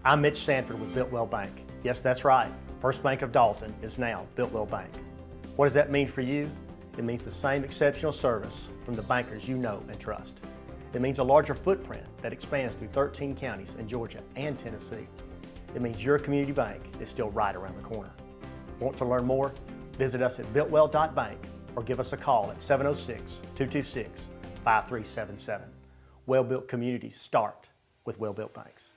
I'm Mitch Sanford with Builtwell Bank. Yes, that's right. First Bank of Dalton is now Builtwell Bank. What does that mean for you? It means the same exceptional service from the bankers you know and trust. It means a larger footprint that expands through 13 counties in Georgia and Tennessee. It means your community bank is still right around the corner. Want to learn more? Visit us at builtwell.bank or give us a call at 706-226-5377. Well-built communities start with well-built banks.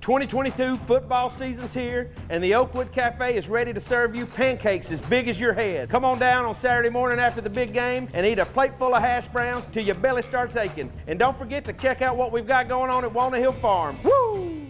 2022 football season's here, and the Oakwood Cafe is ready to serve you pancakes as big as your head. Come on down on Saturday morning after the big game and eat a plate full of hash browns till your belly starts aching. And don't forget to check out what we've got going on at Walnut Hill Farm. Woo!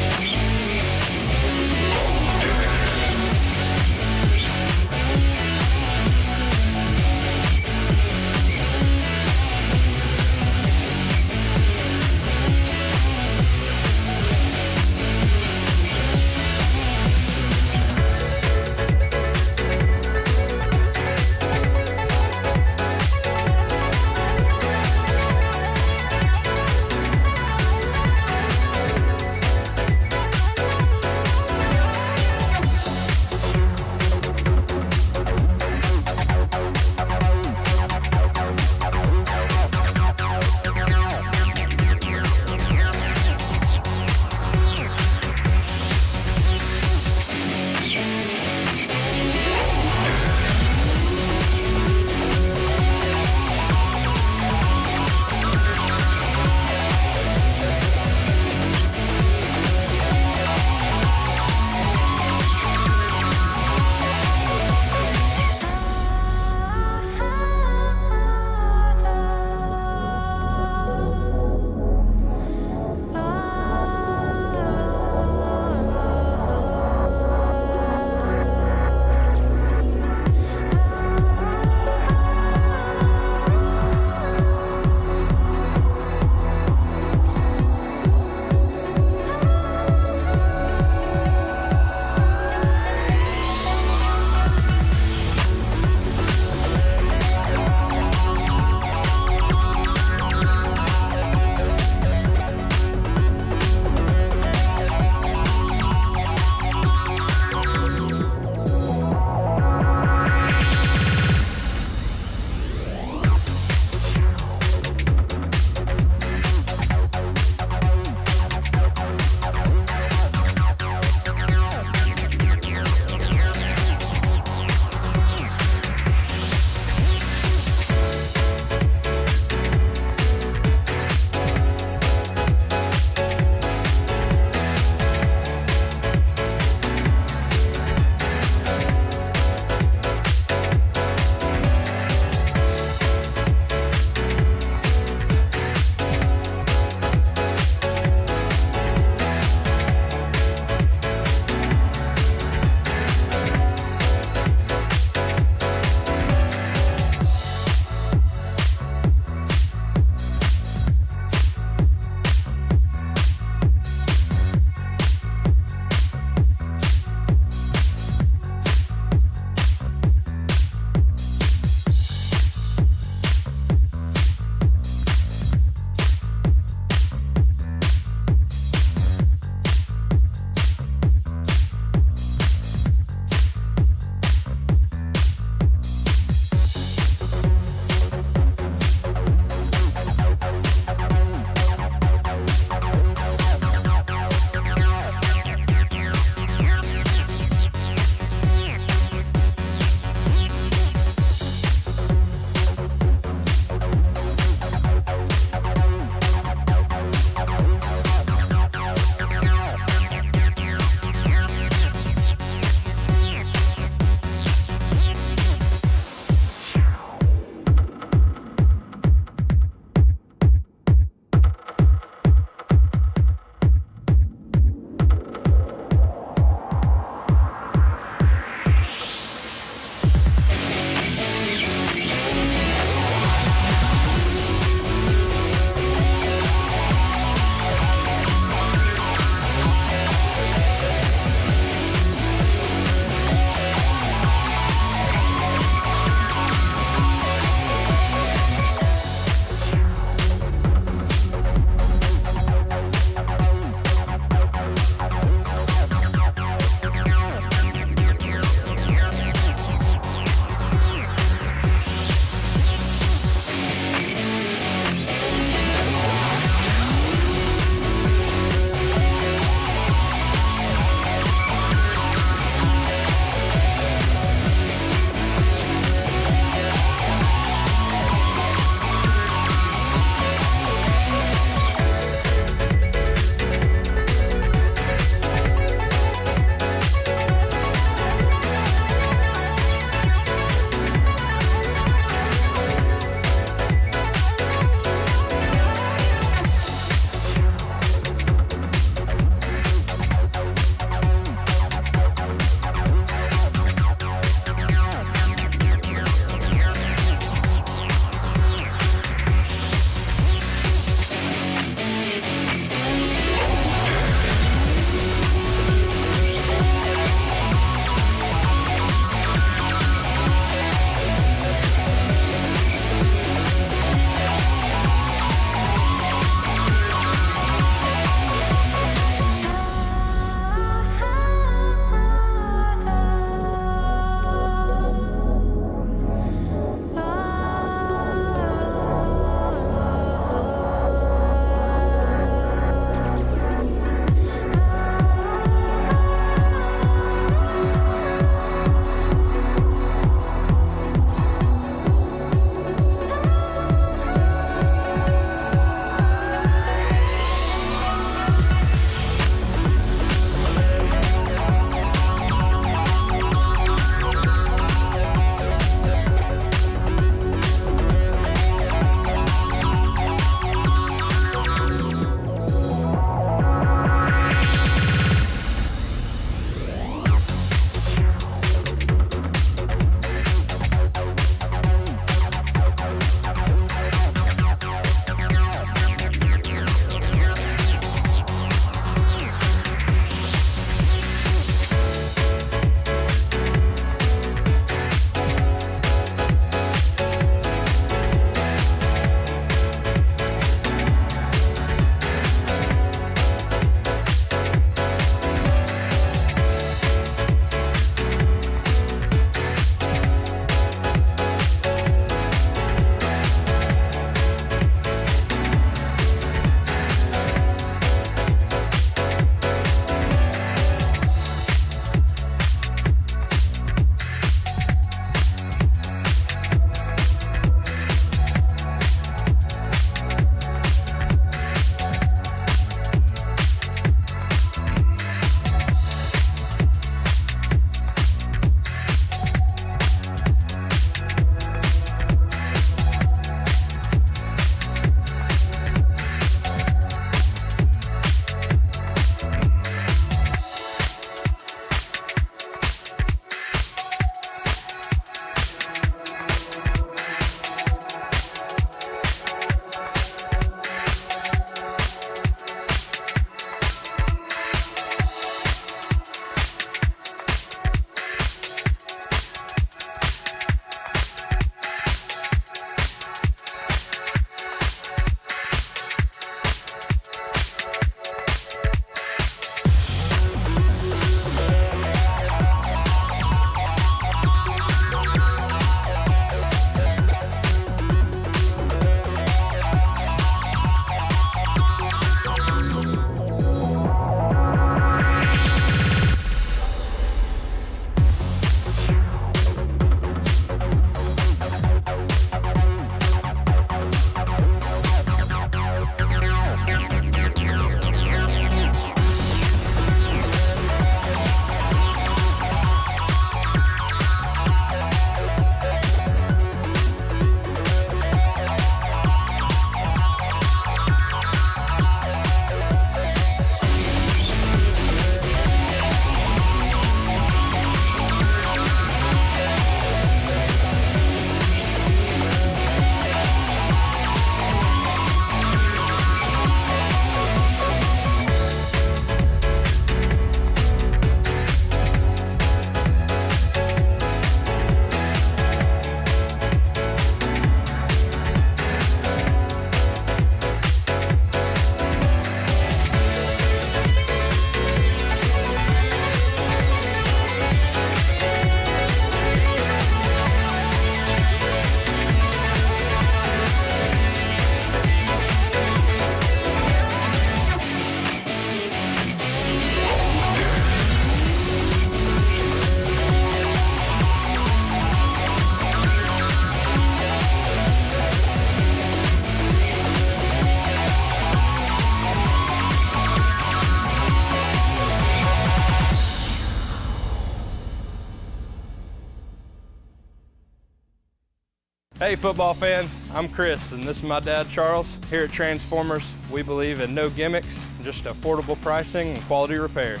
Hey football fans, I'm Chris and this is my dad Charles. Here at Transformers, we believe in no gimmicks, just affordable pricing and quality repairs.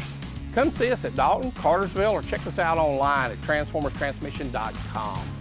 Come see us at Dalton, Cartersville, or check us out online at transformerstransmission.com.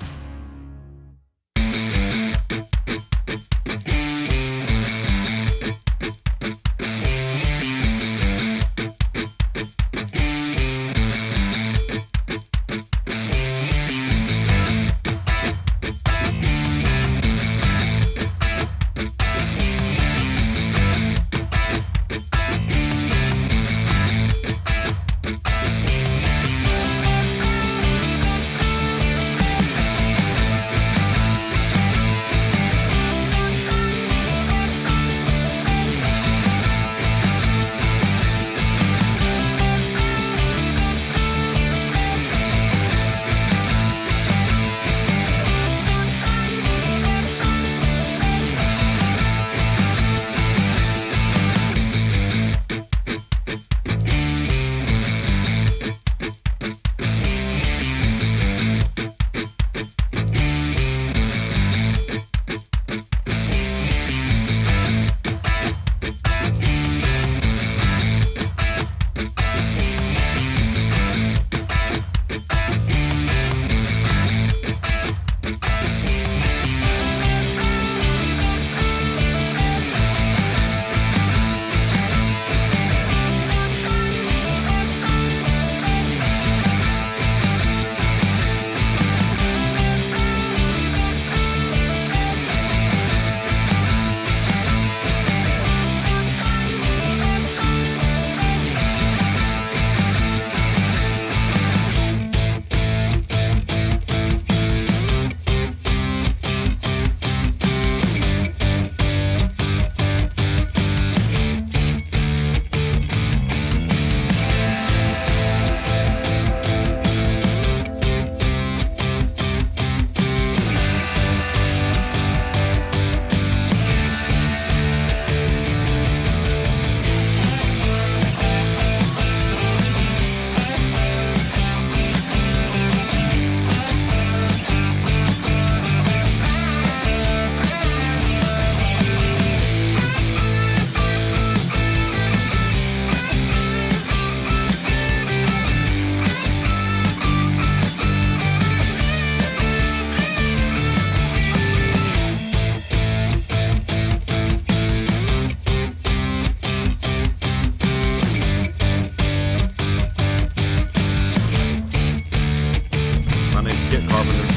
Kit Carpenter.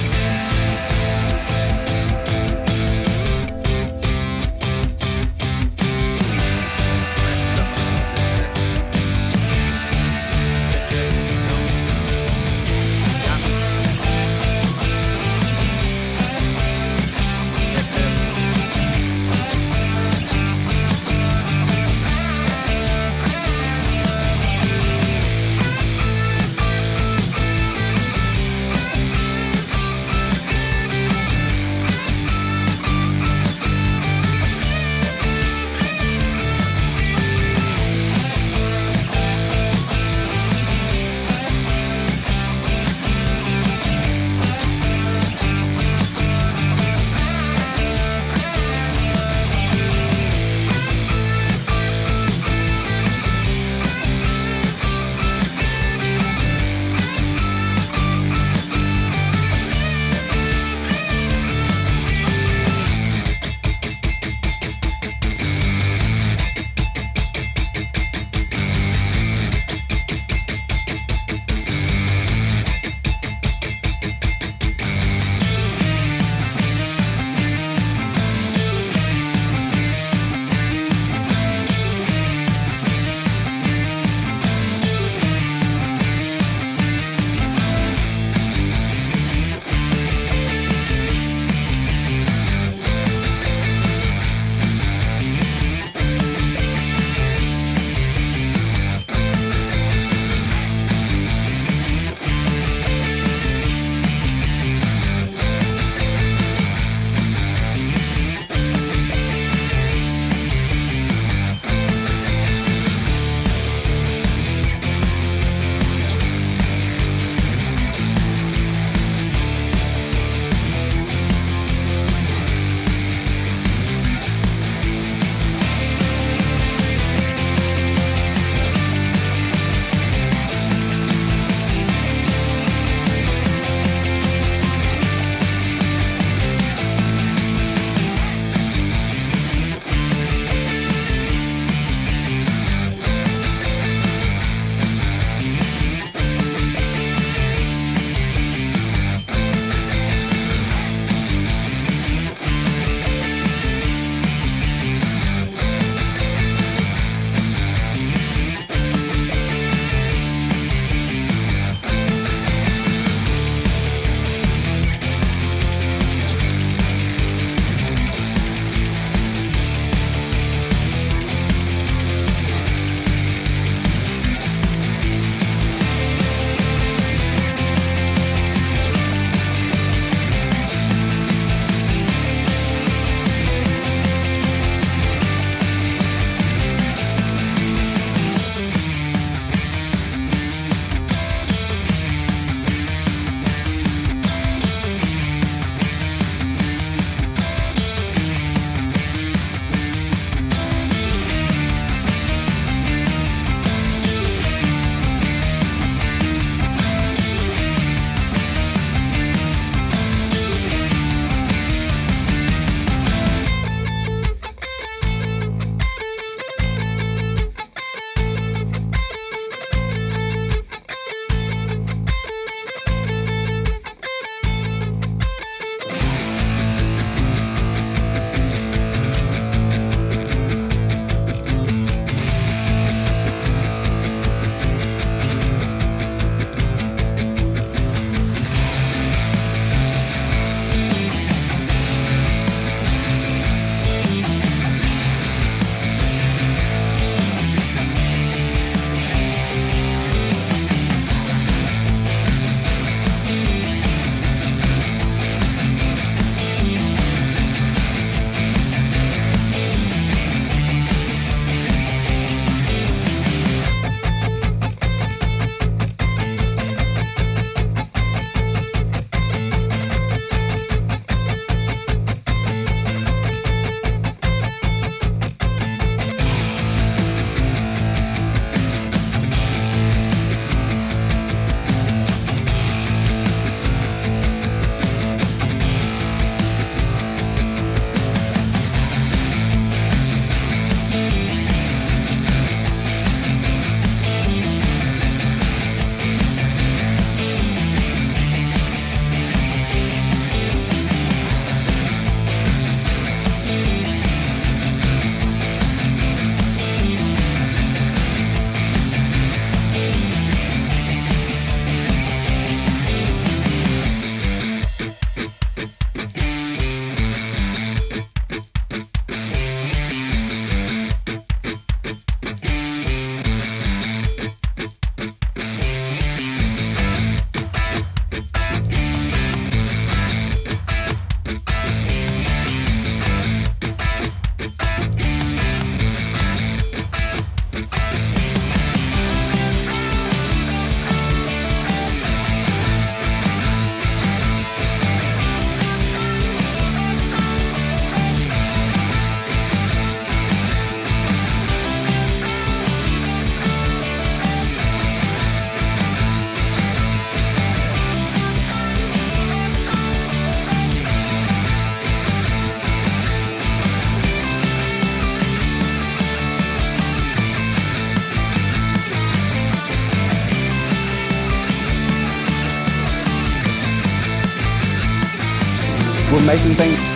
We're making things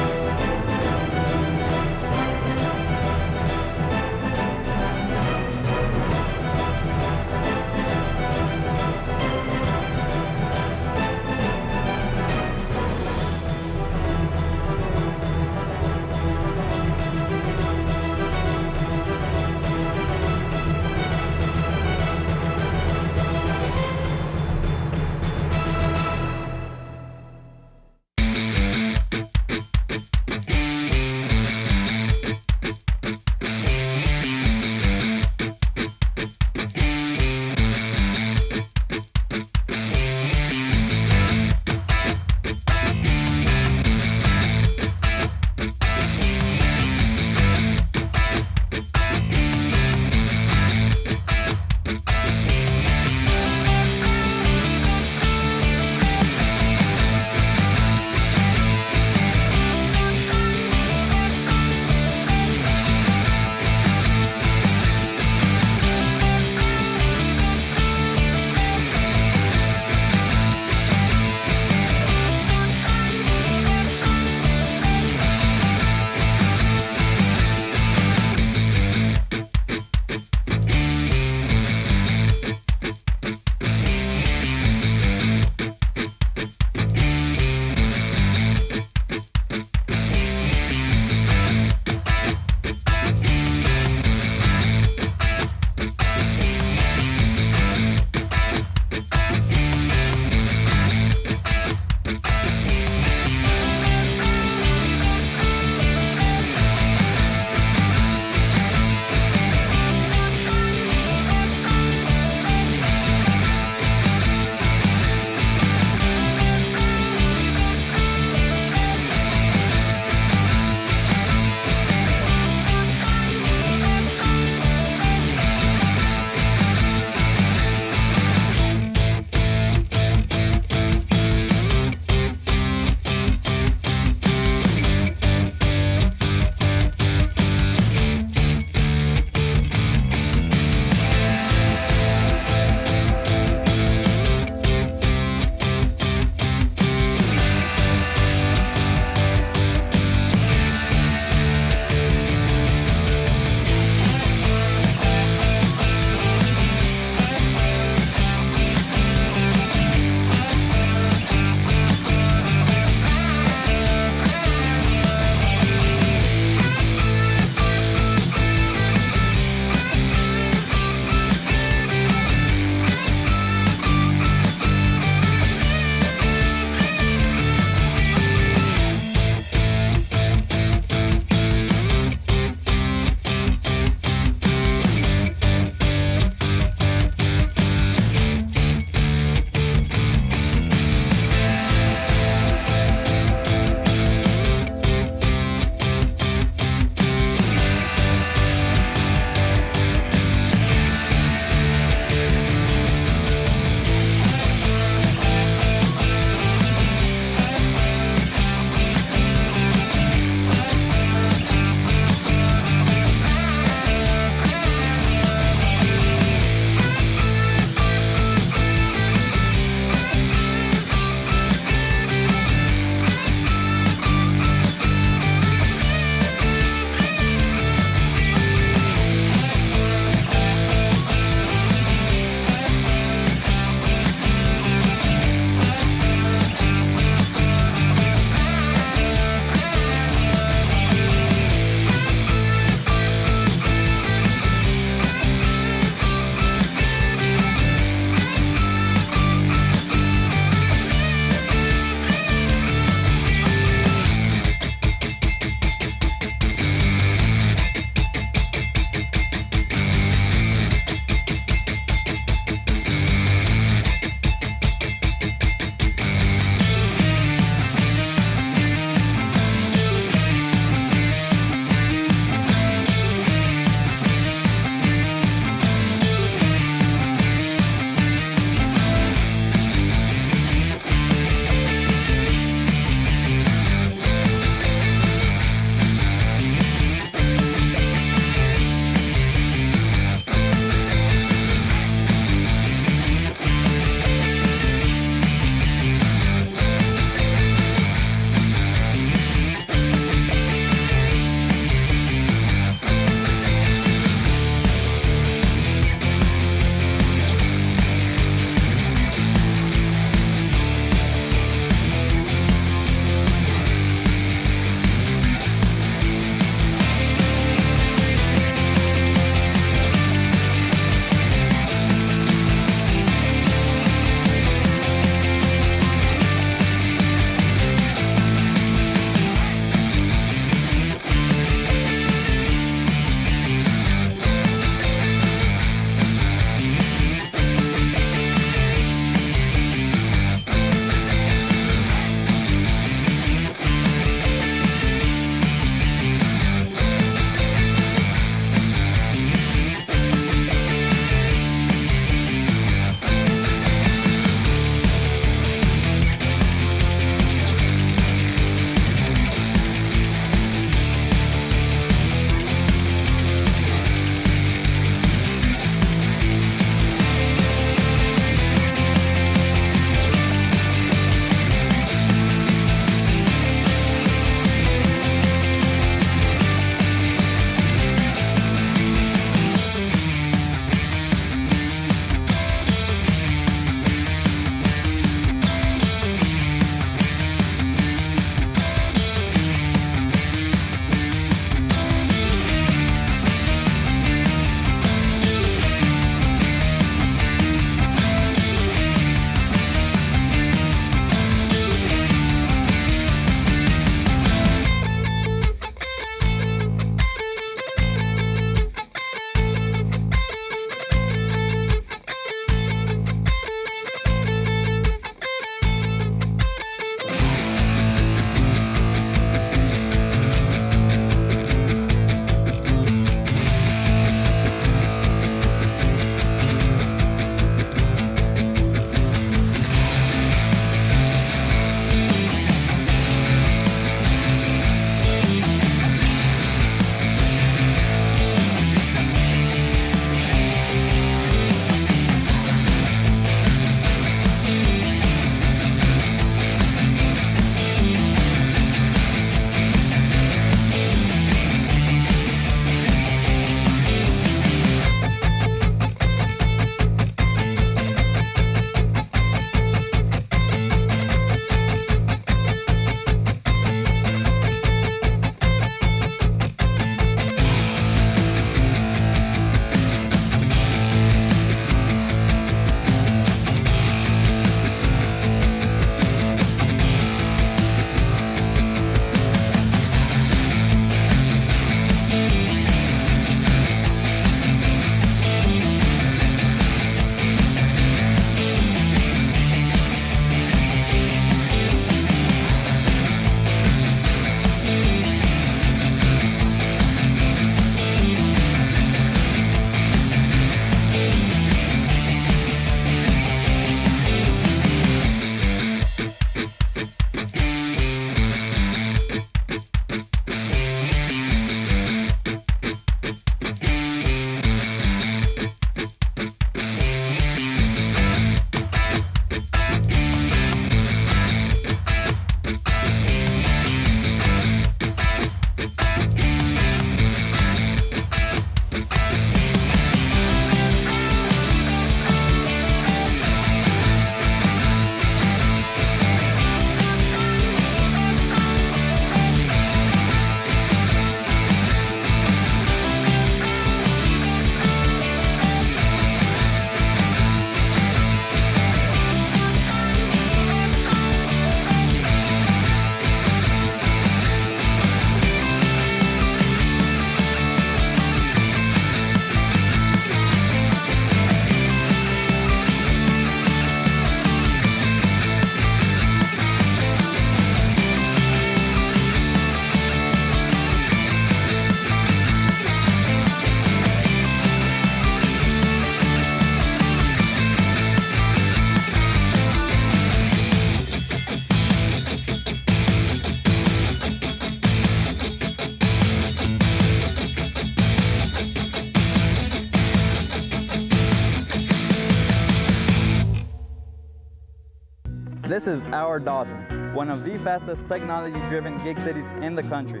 This is our Dalton, one of the fastest technology-driven gig cities in the country.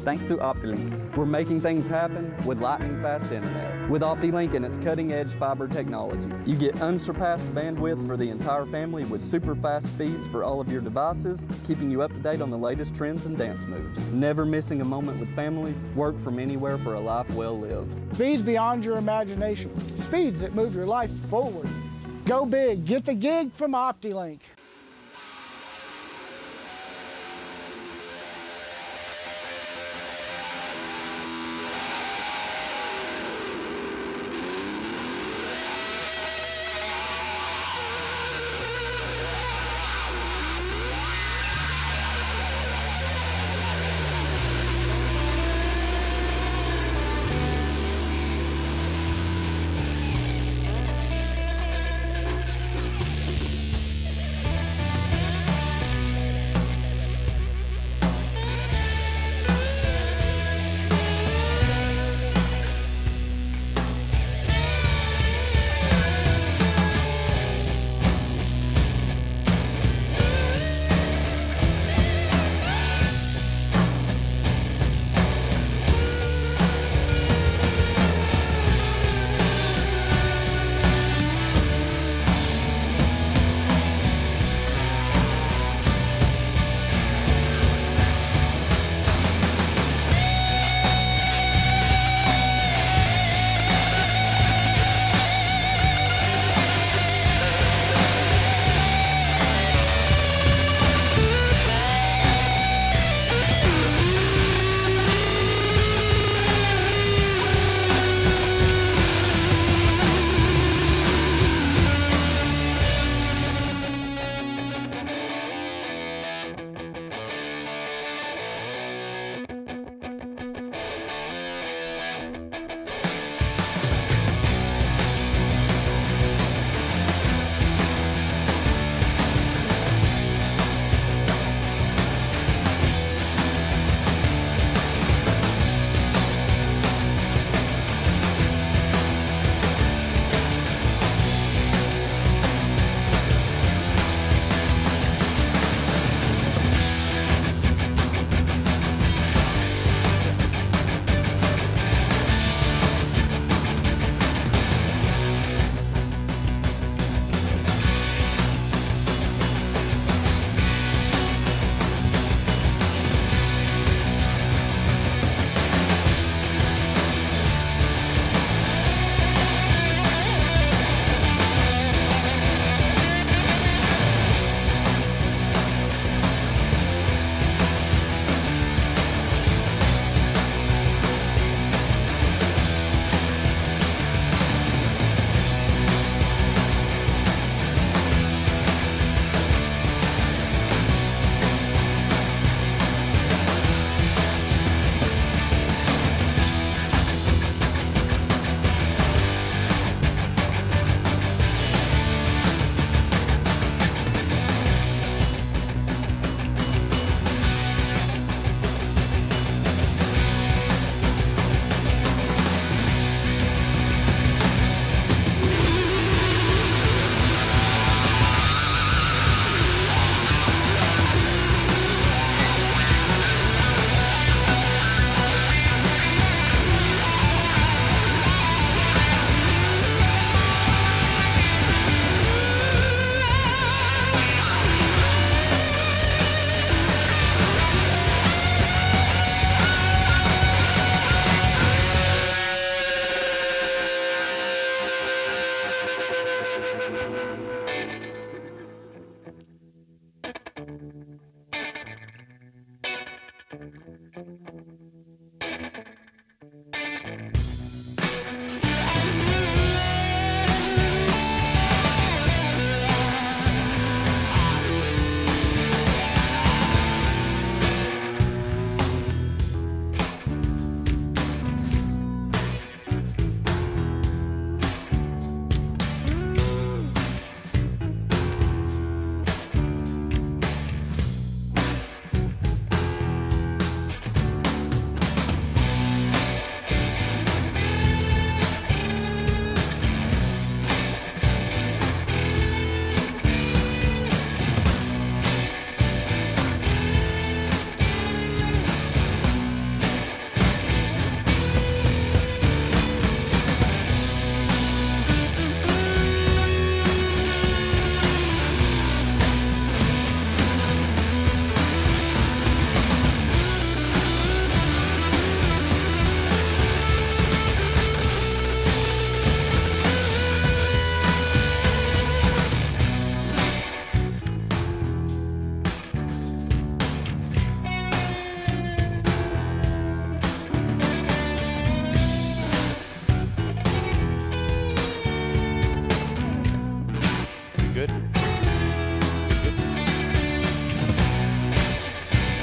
Thanks to OptiLink, we're making things happen with lightning-fast internet. With OptiLink and its cutting-edge fiber technology, you get unsurpassed bandwidth for the entire family with super-fast speeds for all of your devices, keeping you up to date on the latest trends and dance moves. Never missing a moment with family, work from anywhere for a life well lived. Speeds beyond your imagination. Speeds that move your life forward. Go big. Get the gig from OptiLink.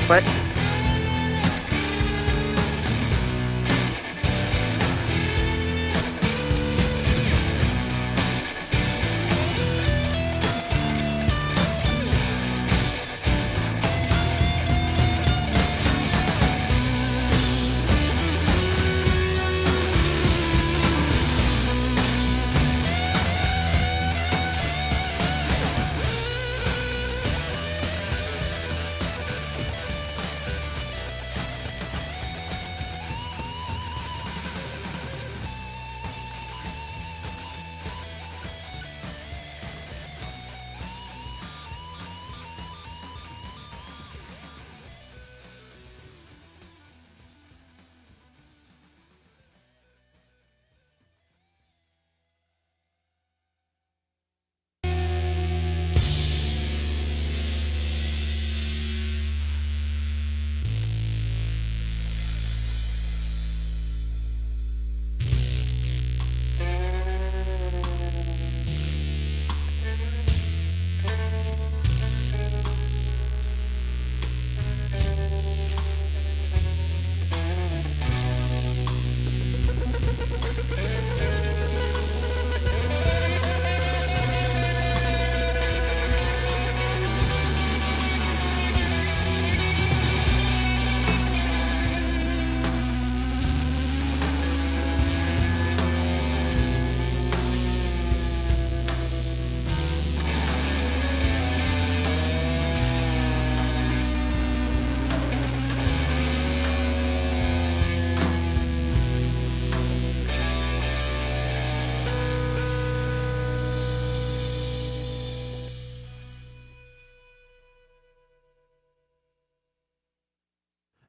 But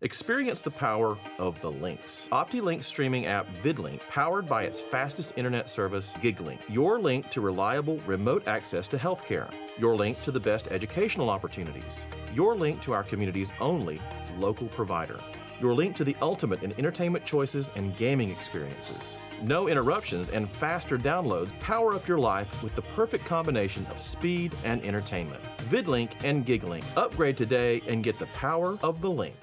Experience the power of the links. OptiLink streaming app VidLink, powered by its fastest internet service, GigLink. Your link to reliable remote access to healthcare. Your link to the best educational opportunities. Your link to our community's only local provider. Your link to the ultimate in entertainment choices and gaming experiences. No interruptions and faster downloads. Power up your life with the perfect combination of speed and entertainment. VidLink and GigLink. Upgrade today and get the power of the link.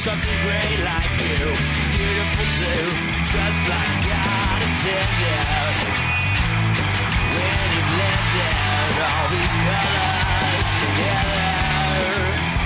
Something great like you, beautiful too, just like God intended. When you blended all these colors together.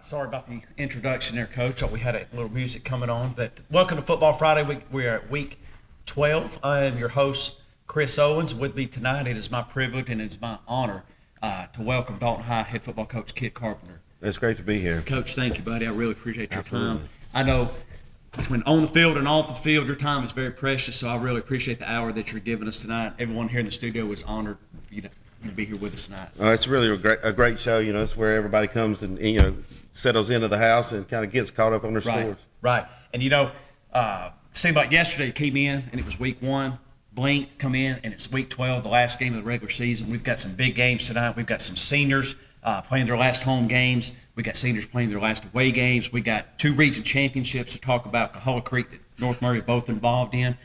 Sorry about the introduction there, Coach. We had a little music coming on. But welcome to Football Friday. We are at week 12. I am your host, Chris Owens. With me tonight, it is my privilege and it's my honor to welcome Dalton High head football coach Kit Carpenter. It's great to be here. Coach, thank you, buddy. I really appreciate your Absolutely. time. I know between on the field and off the field, your time is very precious, so I really appreciate the hour that you're giving us tonight. Everyone here in the studio is honored for you to be here with us tonight. It's really a great show. You know, it's where everybody comes and settles into the house and kind of gets caught up on their scores. Right. And it seemed like yesterday you came in and it was week 1. Blinked, come in, and it's week 12, the last game of the regular season. We've got some big games tonight. We've got some seniors playing their last home games. We got seniors playing their last away games. We got 2 region championships to talk about. Cahola Creek that North Murray are both involved in.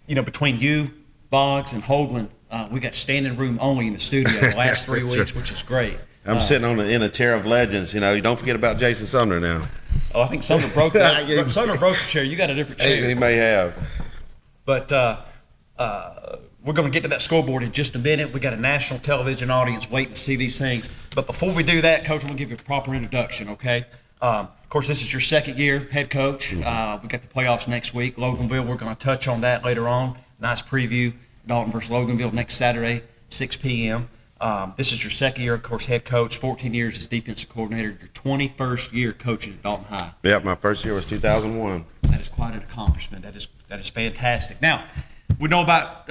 Between you, Boggs, and Hoagland, we got standing room only in the studio the last 3 weeks, right. which is great. I'm sitting in a chair of legends. You don't forget about Jason Sumner now. Oh, I think Sumner broke the chair. You got a different chair. He may have. But we're going to get to that scoreboard in just a minute. We got a national television audience waiting to see these things. But before we do that, Coach, I'm going to give you a proper introduction, okay? Of course, this is your second year head coach. Mm-hmm. We got the playoffs next week. Loganville, we're going to touch on that later on. Nice preview. Dalton versus Loganville next Saturday, 6 p.m. This is your second year, of course, head coach, 14 years as defensive coordinator, your 21st year coaching at Dalton High. Yeah, my first year was 2001. That is quite an accomplishment. That is fantastic. Now, we know about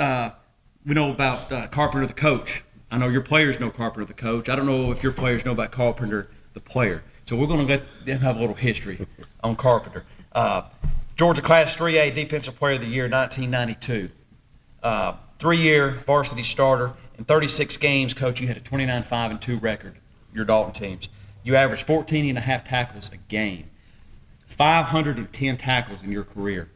Carpenter the coach. I know your players know Carpenter the coach. I don't know if your players know about Carpenter the player. So we're going to let them have a little history on Carpenter. Georgia Class 3A Defensive Player of the Year, 1992. 3-year varsity starter. In 36 games, Coach, you had a 29-5-2 record, your Dalton teams. You averaged 14.5 tackles a game. 510 tackles in your career.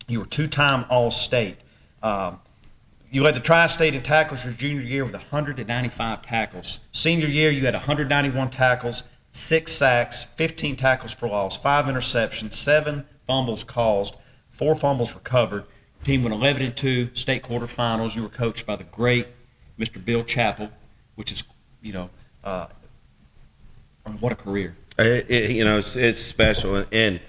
You were 2-time All-State. You led the Tri-State in tackles your junior year with 195 tackles. Senior year, you had 191 tackles, 6 sacks, 15 tackles for loss, 5 interceptions, 7 fumbles caused, 4 fumbles recovered. Team went 11-2, state quarterfinals. You were coached by the great Mr. Bill Chappell, which is, what a career. It's special, and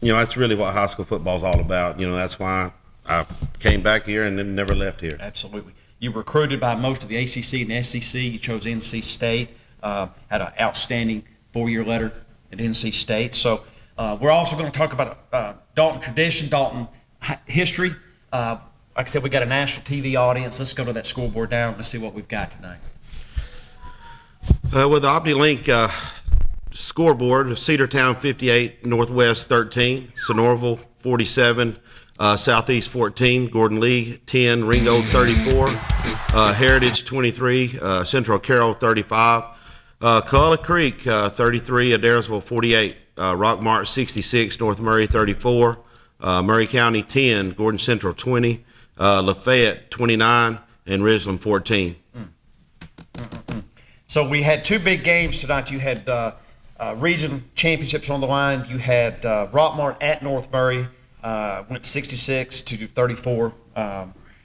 that's really what high school football is all about. That's why I came back here and then never left here. Absolutely. You were recruited by most of the ACC and SEC. You chose NC State, had an outstanding 4-year letter at NC State. So we're also going to talk about Dalton tradition, Dalton history. Like I said, we got a national TV audience. Let's go to that scoreboard down. Let's see what we've got tonight. With the OptiLink scoreboard, Cedartown 58, Northwest 13, Sonoraville 47, Southeast 14, Gordon Lee 10, Ringgold 34, Heritage 23, Central Carroll 35, Cahola Creek 33, Adairsville 48, Rockmart 66, North Murray 34, Murray County 10, Gordon Central 20, Lafayette 29, and Ridgeland 14. So we had 2 big games tonight. You had region championships on the line. You had Rockmart at North Murray, went 66-34,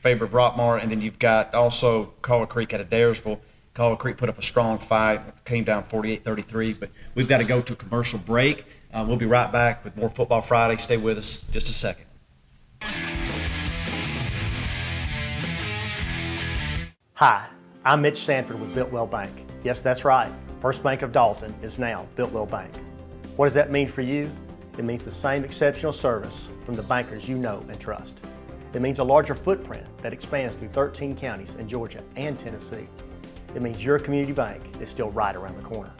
favor of Rockmart, and then you've got also Cahola Creek at Adairsville. Cahola Creek put up a strong fight, came down 48-33, but we've got to go to a commercial break. We'll be right back with more Football Friday. Stay with us just a second. Hi, I'm Mitch Sanford with Builtwell Bank. Yes, that's right. First Bank of Dalton is now Builtwell Bank. What does that mean for you? It means the same exceptional service from the bankers you know and trust. It means a larger footprint that expands through 13 counties in Georgia and Tennessee. It means your community bank is still right around the corner.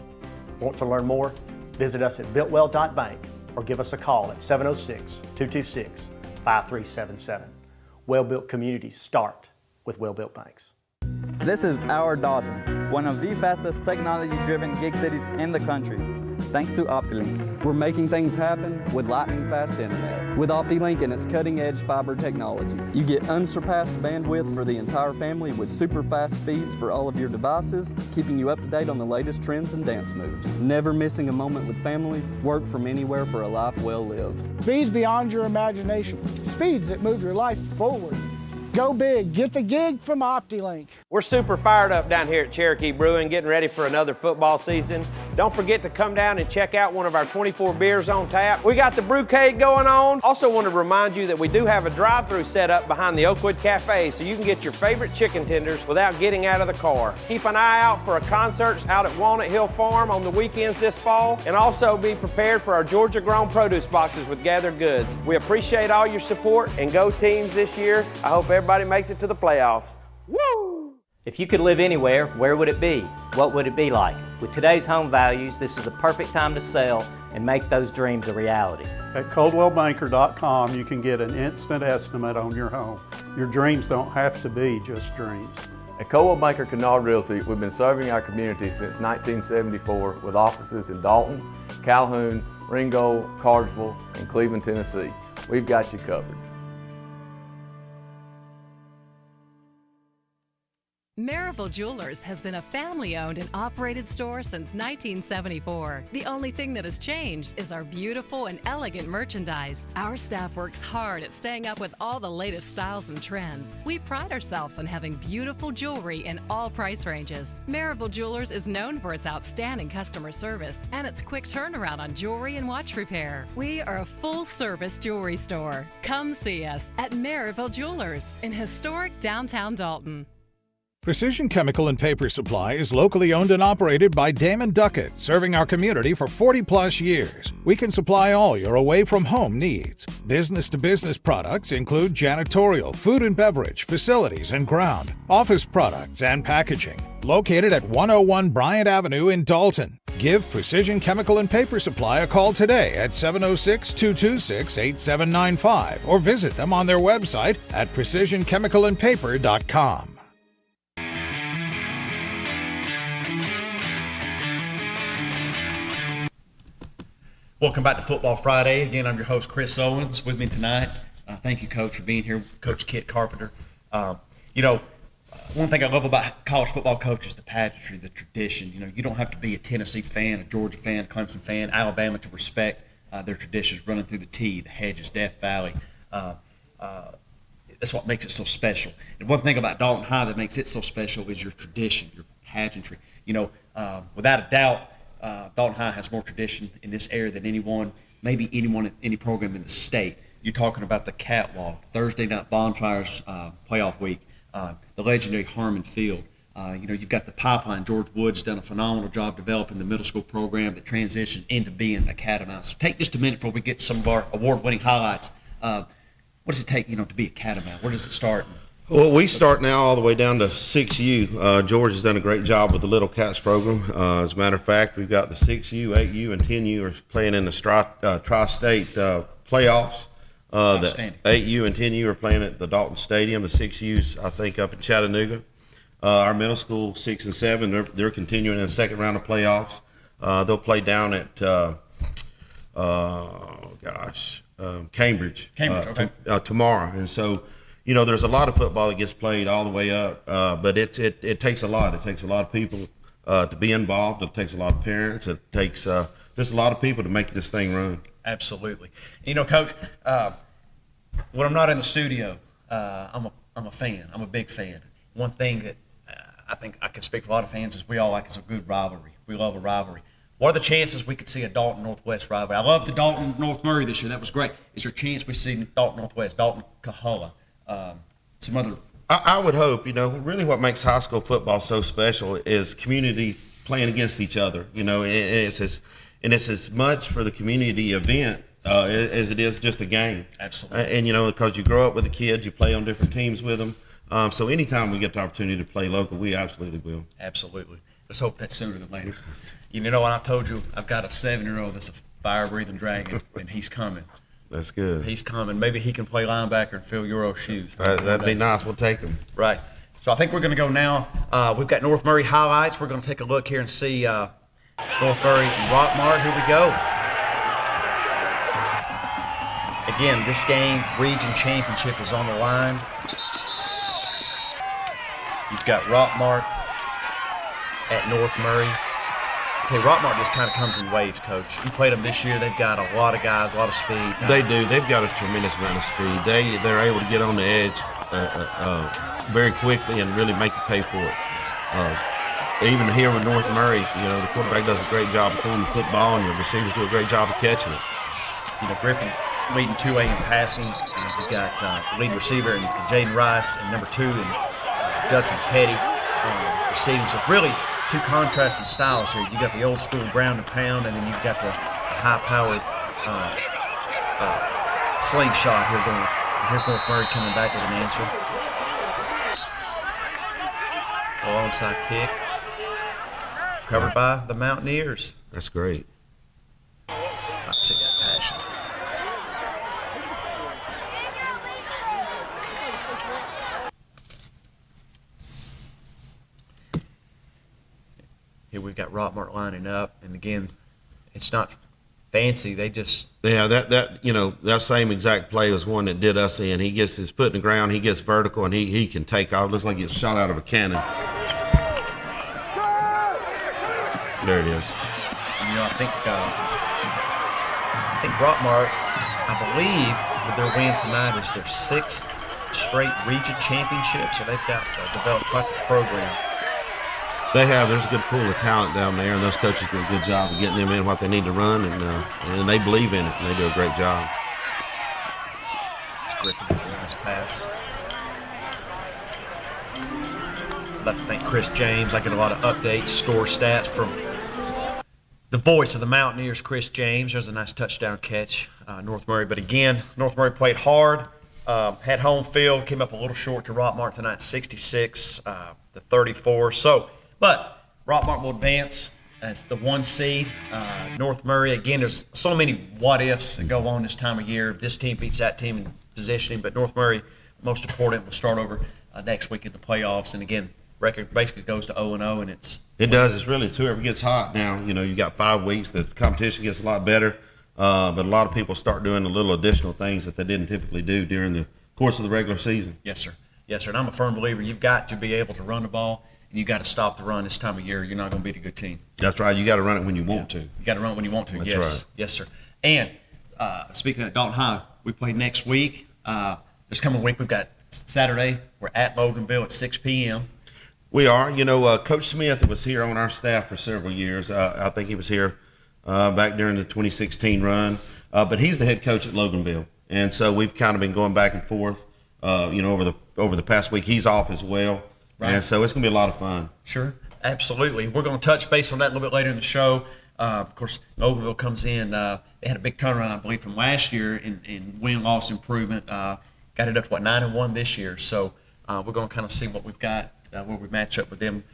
Want to learn more? Visit us at builtwell.bank or give us a call at 706-226-5377. Well-built communities start with well-built banks. This is our Dalton, one of the fastest technology-driven gig cities in the country. Thanks to OptiLink, we're making things happen with lightning-fast internet. With OptiLink and its cutting-edge fiber technology, you get unsurpassed bandwidth for the entire family with super-fast speeds for all of your devices, keeping you up to date on the latest trends and dance moves. Never missing a moment with family, work from anywhere for a life well lived. Speeds beyond your imagination. Speeds that move your life forward. Go big. Get the gig from OptiLink. We're super fired up down here at Cherokee Brewing, getting ready for another football season. Don't forget to come down and check out one of our 24 beers on tap. We got the brewcade going on. Also want to remind you that we do have a drive-through set up behind the Oakwood Cafe, so you can get your favorite chicken tenders without getting out of the car. Keep an eye out for a concert out at Walnut Hill Farm on the weekends this fall, and also be prepared for our Georgia-grown produce boxes with Gathered Goods. We appreciate all your support, and go teams this year. I hope everybody makes it to the playoffs. Woo! If you could live anywhere, where would it be? What would it be like? With today's home values, this is the perfect time to sell and make those dreams a reality. At ColdwellBanker.com, you can get an instant estimate on your home. Your dreams don't have to be just dreams. At Coldwell Banker Kennard Realty, we've been serving our community since 1974 with offices in Dalton, Calhoun, Ringgold, Cartersville, and Cleveland, Tennessee. We've got you covered. Maryville Jewelers has been a family-owned and operated store since 1974. The only thing that has changed is our beautiful and elegant merchandise. Our staff works hard at staying up with all the latest styles and trends. We pride ourselves on having beautiful jewelry in all price ranges. Maryville Jewelers is known for its outstanding customer service and its quick turnaround on jewelry and watch repair. We are a full-service jewelry store. Come see us at Maryville Jewelers in historic downtown Dalton. Precision Chemical and Paper Supply is locally owned and operated by Damon Duckett, serving our community for 40-plus years. We can supply all your away-from-home needs. Business-to-business products include janitorial, food and beverage, facilities and ground, office products, and packaging. Located at 101 Bryant Avenue in Dalton. Give Precision Chemical and Paper Supply a call today at 706-226-8795 or visit them on their website at precisionchemicalandpaper.com. Welcome back to Football Friday. Again, I'm your host, Chris Owens. With me tonight, thank you, Coach, for being here, Coach Kit Carpenter. One thing I love about college football coach is the pageantry, the tradition. You don't have to be a Tennessee fan, a Georgia fan, Clemson fan, Alabama to respect their traditions running through the T, the hedges, Death Valley. That's what makes it so special. And one thing about Dalton High that makes it so special is your tradition, your pageantry. Without a doubt, Dalton High has more tradition in this area than maybe anyone in any program in the state. You're talking about the catwalk, Thursday night bonfires, playoff week, the legendary Harmon Field. You've got the pipeline. George Wood's done a phenomenal job developing the middle school program that transitioned into being a Catamount. So take just a minute before we get to some of our award-winning highlights. What does it take, to be a Catamount? Where does it start? Well, we start now all the way down to 6U. George has done a great job with the Little Cats program. As a matter of fact, we've got the 6U, 8U, and 10U are playing in the tri-state playoffs. The 8U and 10U are playing at the Dalton Stadium. The 6U's, I think, up in Chattanooga. Our middle school, 6 and 7, they're continuing in the second round of playoffs. They'll play down at Cambridge tomorrow. And so, there's a lot of football that gets played all the way up, but it takes a lot. It takes a lot of people to be involved. It takes a lot of parents. It takes just a lot of people to make this thing run. Absolutely. Coach, when I'm not in the studio, I'm a fan. I'm a big fan. One thing that I think I can speak for a lot of fans is we all like is a good rivalry. We love a rivalry. What are the chances we could see a Dalton Northwest rivalry? I love the Dalton North Murray this year. That was great. Is there a chance we see Dalton Northwest, Dalton Coahulla? Some other. I would hope. Really, what makes high school football so special is community playing against each other. It's as much for the community event as it is just a game. Absolutely. And because you grow up with the kids, you play on different teams with them. So anytime we get the opportunity to play local, we absolutely will. Absolutely. Let's hope that's sooner than later. When I told you I've got a 7-year-old that's a fire-breathing dragon, and he's coming. That's good. He's coming. Maybe he can play linebacker and fill your old shoes. That'd be nice. We'll take him. Right. So I think we're going to go now. We've got North Murray highlights. We're going to take a look here and see North Murray and Rockmart. Here we go. Again, this game, region championship, is on the line. You've got Rockmart at North Murray. Okay, Rockmart just kind of comes in waves, Coach. You played them this year. They've got a lot of guys, a lot of speed. They do. They've got a tremendous amount of speed. They're able to get on the edge very quickly and really make you pay for it. even here with North Murray, the quarterback does a great job of throwing the football, and the receivers do a great job of catching it. Griffin leading 2A in passing. We've got the lead receiver and Jaden Rice and number 2 and Judson Petty receiving. So really two contrasting styles here. You got the old school ground and pound, and then you've got the high-powered slingshot here going. Here's North Murray coming back with an answer. Onside kick. Covered by the Mountaineers. That's great. I see that passion. Here we've got Rockmart lining up, and again, it's not fancy. They just that same exact play was one that did us in. He gets his foot in the ground, he gets vertical, and he can take off. Looks like he gets shot out of a cannon. There it is. I think Rockmart, I believe, with their win tonight is their 6th straight region championship. So they've got developed quite the program. They have. There's a good pool of talent down there, and those coaches do a good job of getting them in what they need to run, and they believe in it, and they do a great job. It's Griffin with a nice pass. I'd like to thank Chris James. I get a lot of updates, score stats from the voice of the Mountaineers, Chris James. There's a nice touchdown catch, North Murray. But again, North Murray played hard, had home field, came up a little short to Rockmart tonight, 66-34. But Rockmart will advance as the 1 seed. North Murray, again, there's so many what-ifs that go on this time of year. This team beats that team in positioning, but North Murray, most important, will start over next week in the playoffs. And again, record basically goes to 0-0, and it does. It's really, whoever gets hot now. You got 5 weeks. The competition gets a lot better, but a lot of people start doing the little additional things that they didn't typically do during the course of the regular season. Yes, sir. Yes, sir. And I'm a firm believer you've got to be able to run the ball, and you've got to stop the run this time of year. You're not going to beat a good team. That's right. You got to run it when you want to. You got to run it when you want to. That's yes. right. Yes, sir. And speaking of Dalton High, we play next week. This coming week, we've got Saturday. We're at Loganville at 6 p.m. We are. Coach Smith was here on our staff for several years. I think he was here back during the 2016 run. But he's the head coach at Loganville. And so we've kind of been going back and forth, over the past week. He's off as well. Right. And so it's going to be a lot of fun. Sure. Absolutely. We're going to touch base on that a little bit later in the show. Of course, Loganville comes in. They had a big turnaround, I believe, from last year in win-loss improvement. Got it up to, 9-1 this year. So we're going to kind of see what we've got. Where we match up with them.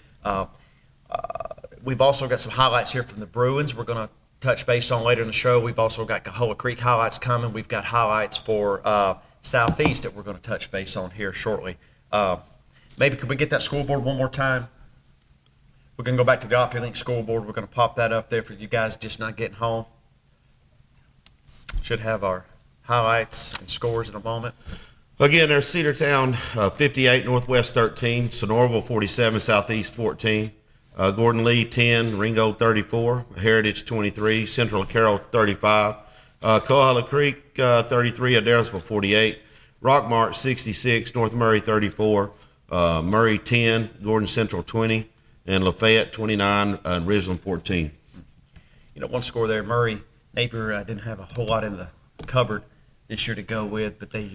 We've also got some highlights here from the Bruins we're going to touch base on later in the show. We've also got Cahola Creek highlights coming. We've got highlights for Southeast that we're going to touch base on here shortly. Maybe could we get that scoreboard one more time? We're going to go back to the OptiLink scoreboard. We're going to pop that up there for you guys just not getting home. Should have our highlights and scores in a moment. Again, there's Cedartown 58, Northwest 13, Sonoraville 47, Southeast 14, Gordon Lee 10, Ringgold 34, Heritage 23, Central Carroll 35, Coahuila Creek 33, Adairsville 48, Rockmart 66, North Murray 34, Murray 10, Gordon Central 20, and Lafayette 29, and Ridgeland 14. One score there, Murray. Napier didn't have a whole lot in the cupboard this year to go with, but they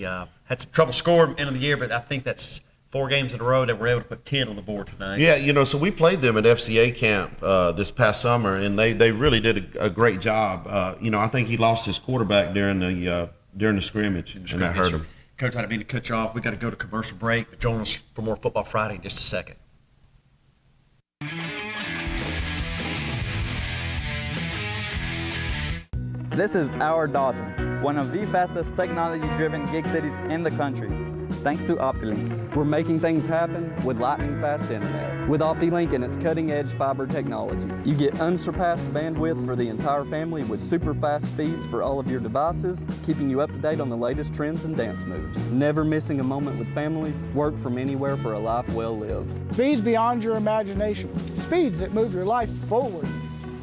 had some trouble scoring end of the year, but I think that's 4 games in a row that were able to put 10 on the board tonight. Yeah, so we played them at FCA camp this past summer, and they really did a great job. I think he lost his quarterback during the scrimmage, and that hurt him. Coach, I didn't mean to cut you off. We got to go to commercial break, but join us for more Football Friday in just a second. This is our Dodson, one of the fastest technology-driven gig cities in the country. Thanks to OptiLink, we're making things happen with lightning-fast internet. With OptiLink and its cutting-edge fiber technology, you get unsurpassed bandwidth for the entire family with super-fast speeds for all of your devices, keeping you up to date on the latest trends and dance moves. Never missing a moment with family, work from anywhere for a life well lived. Speeds beyond your imagination. Speeds that move your life forward.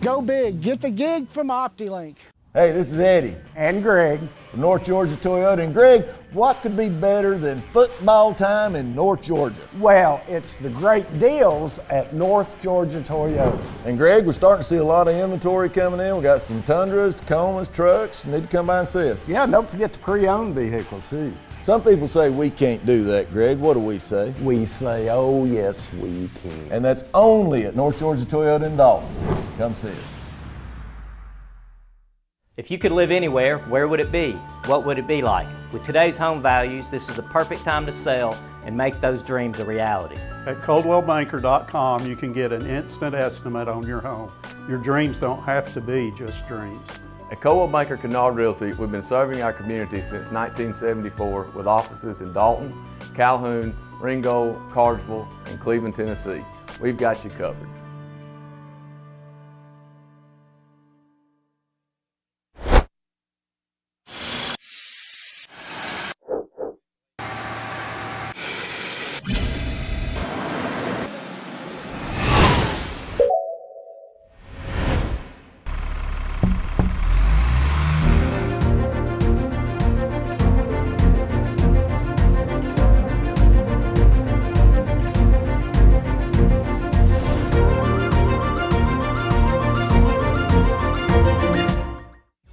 Go big. Get the gig from OptiLink. Hey, this is Eddie. And Greg. From North Georgia Toyota. And Greg, what could be better than football time in North Georgia? Well, it's the great deals at North Georgia Toyota. And Greg, we're starting to see a lot of inventory coming in. We got some Tundras, Tacomas, trucks. Need to come by and see us. Yeah, don't forget the pre-owned vehicles too. Some people say we can't do that, Greg. What do we say? We say, oh yes, we can. And that's only at North Georgia Toyota in Dalton. Come see us. If you could live anywhere, where would it be? What would it be like? With today's home values, this is the perfect time to sell and make those dreams a reality. At ColdwellBanker.com, you can get an instant estimate on your home. Your dreams don't have to be just dreams. At Coldwell Banker Kennard Realty, we've been serving our community since 1974 with offices in Dalton, Calhoun, Ringgold, Cartersville, and Cleveland, Tennessee. We've got you covered.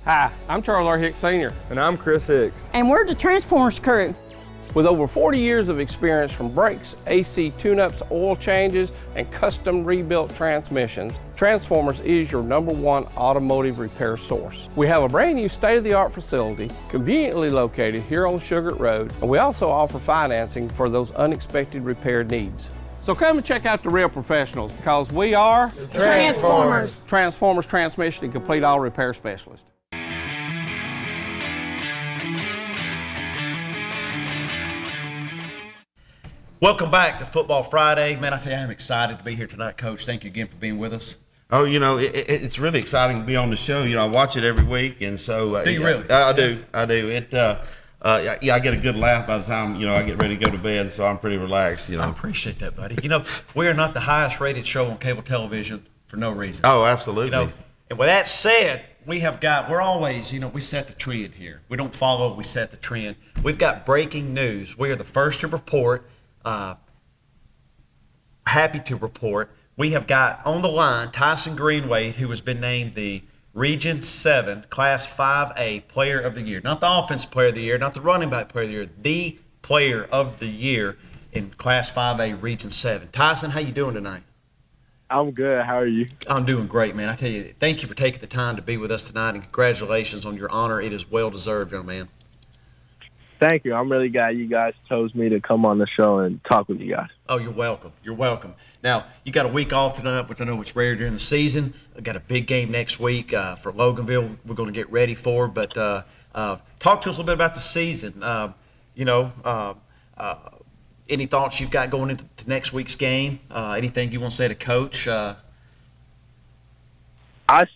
Hi, I'm Charles R. Hicks Sr. And I'm Chris Hicks. And we're the Transformers crew. With over 40 years of experience from brakes, AC tune-ups, oil changes, and custom rebuilt transmissions, Transformers is your #1 automotive repair source. We have a brand new state-of-the-art facility conveniently located here on Sugar Road, and we also offer financing for those unexpected repair needs. So come and check out the real professionals because we are Transformers. Transformers Transmission and Complete Auto Repair Specialist. Welcome back to Football Friday. Man, I tell you, I'm excited to be here tonight, Coach. Thank you again for being with us. Oh, it's really exciting to be on the show. I watch it every week, and so do you really? I do. It I get a good laugh by the time I get ready to go to bed, so I'm pretty relaxed. I appreciate that, buddy. We are not the highest rated show on cable television for no reason. Oh, absolutely. And with that said, we're always, we set the trend here. We don't follow, we set the trend. We've got breaking news. We are the first to report. Happy to report we have got on the line Tyson Greenway, who has been named the Region 7 Class 5A Player of the Year. Not the Offensive Player of the Year, not the Running Back Player of the Year, the Player of the Year in Class 5A Region 7. Tyson, how you doing tonight? I'm good. How are you? I'm doing great, man. I tell you, thank you for taking the time to be with us tonight, and congratulations on your honor. It is well deserved, young man. Thank you. I'm really glad you guys chose me to come on the show and talk with you guys. Oh, you're welcome. You're welcome. Now, you got a week off tonight, which I know it's rare during the season. We've got a big game next week for Loganville we're going to get ready for. But talk to us a little bit about the season. Any thoughts you've got going into next week's game? Anything you want to say to Coach? I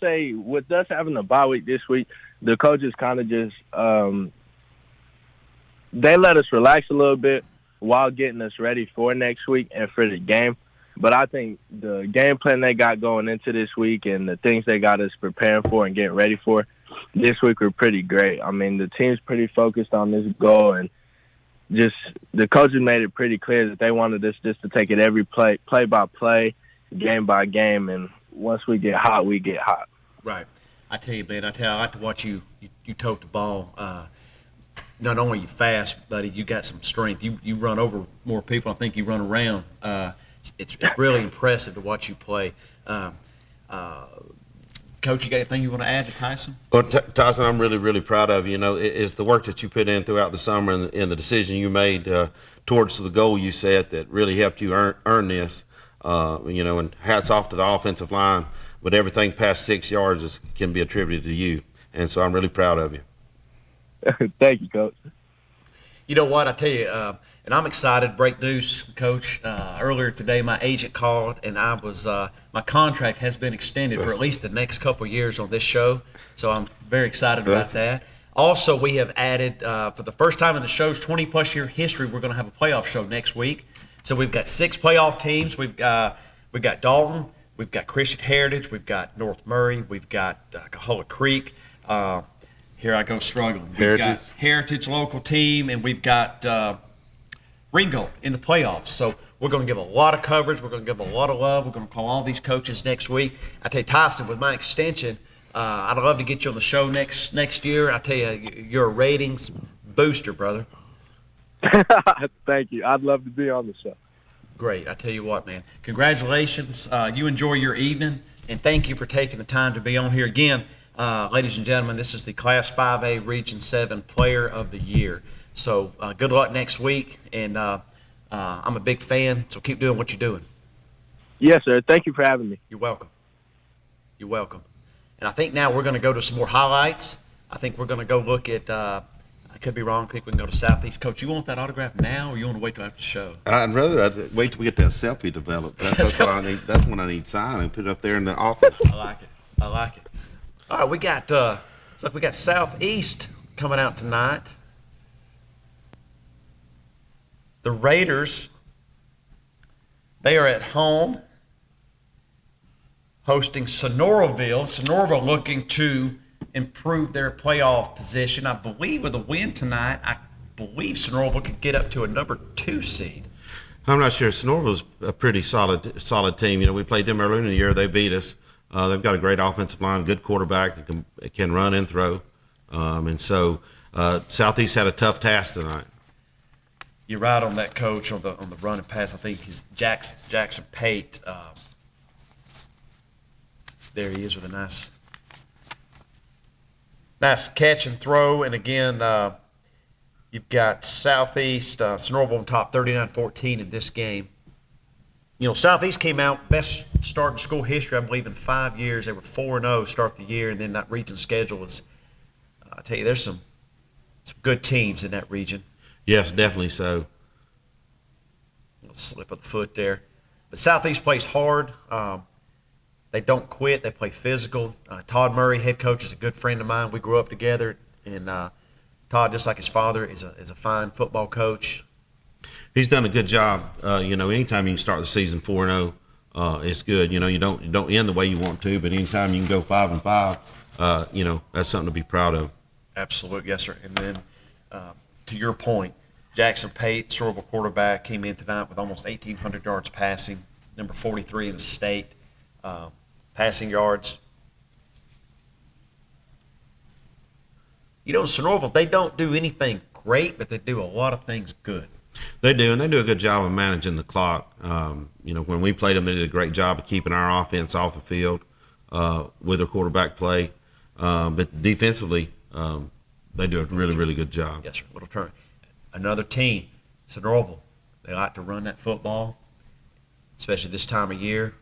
say with us having a bye week this week, the coaches kind of just they let us relax a little bit while getting us ready for next week and for the game. But I think the game plan they got going into this week and the things they got us preparing for and getting ready for this week were pretty great. I mean, the team's pretty focused on this goal, and just the coaches made it pretty clear that they wanted us just to take it every play by play, game by game, and once we get hot, we get hot. Right. I tell you, man, I like to watch you tote the ball. Not only are you fast, buddy, you got some strength. You run over more people. I think you run around. It's really impressive to watch you play. Coach, you got anything you want to add to Tyson? Well, Tyson, I'm really, really proud of you. It's the work that you put in throughout the summer and the decision you made towards the goal you set that really helped you earn this. And hats off to the offensive line, but everything past 6 yards can be attributed to you. And so I'm really proud of you. Thank you, Coach. You know what? I tell you, and I'm excited. Break news, Coach. Earlier today, my agent called, and I was my contract has been extended for at least the next couple of years on this show. So I'm very excited about that. Also, we have added for the first time in the show's 20-plus year history, we're going to have a playoff show next week. So we've got 6 playoff teams. We've got Dalton, we've got Christian Heritage, we've got North Murray, we've got Cahola Creek. Here I go struggling. We've got Heritage local team, and we've got Ringo in the playoffs. So we're going to give a lot of coverage. We're going to give a lot of love. We're going to call all these coaches next week. I tell you, Tyson, with my extension, I'd love to get you on the show next year. I tell you, you're a ratings booster, brother. Thank you. I'd love to be on the show. Great. I tell you what, man. Congratulations. You enjoy your evening, and thank you for taking the time to be on here again. Ladies and gentlemen, this is the Class 5A Region 7 Player of the Year. So good luck next week, and I'm a big fan, so keep doing what you're doing. Yes, sir. Thank you for having me. You're welcome. You're welcome. And I think now we're going to go to some more highlights. I think we're going to go look at, I could be wrong, I think we can go to Southeast. Coach, you want that autograph now, or you want to wait till after the show? I'd rather wait till we get that selfie developed. That's what I need. That's when I need signed and put it up there in the office. I like it. I like it. All right, we got it's like we got Southeast coming out tonight. The Raiders, they are at home hosting Sonoraville. Sonoraville looking to improve their playoff position. I believe with a win tonight, I believe Sonoraville could get up to a number 2 seed. I'm not sure. Sonoraville's a pretty solid team. You know, we played them earlier in the year. They beat us. They've got a great offensive line, good quarterback that can run and throw. And so Southeast had a tough task tonight. You're right on that, Coach, on the run and pass. I think he's Jackson Pate. There he is with a nice catch and throw. And again, you've got Southeast, Sonoraville on top 39-14 in this game. You know, Southeast came out best start in school history, I believe, in 5 years. They were 4-0 start the year, and then that region schedule was, I tell you, there's some good teams in that region. Yes, definitely so. A little slip of the foot there. But Southeast plays hard. They don't quit. They play physical. Todd Murray, head coach, is a good friend of mine. We grew up together, and Todd, just like his father, is a fine football coach. He's done a good job. You know, anytime you can start the season 4-0, it's good. You know, you don't end the way you want to, but anytime you can go 5-5, you know, that's something to be proud of. Absolutely, yes, sir. And then to your point, Jackson Pate, Sonoraville quarterback, came in tonight with almost 1,800 yards passing, number 43 in the state. Passing yards. You know, Sonoraville, they don't do anything great, but they do a lot of things good. They do, and they do a good job of managing the clock. You know, when we played them, they did a great job of keeping our offense off the field with their quarterback play. But defensively, they do a really, really good job. Yes, sir. Little turn. Another team, Sonoraville, they like to run that football, especially this time of year.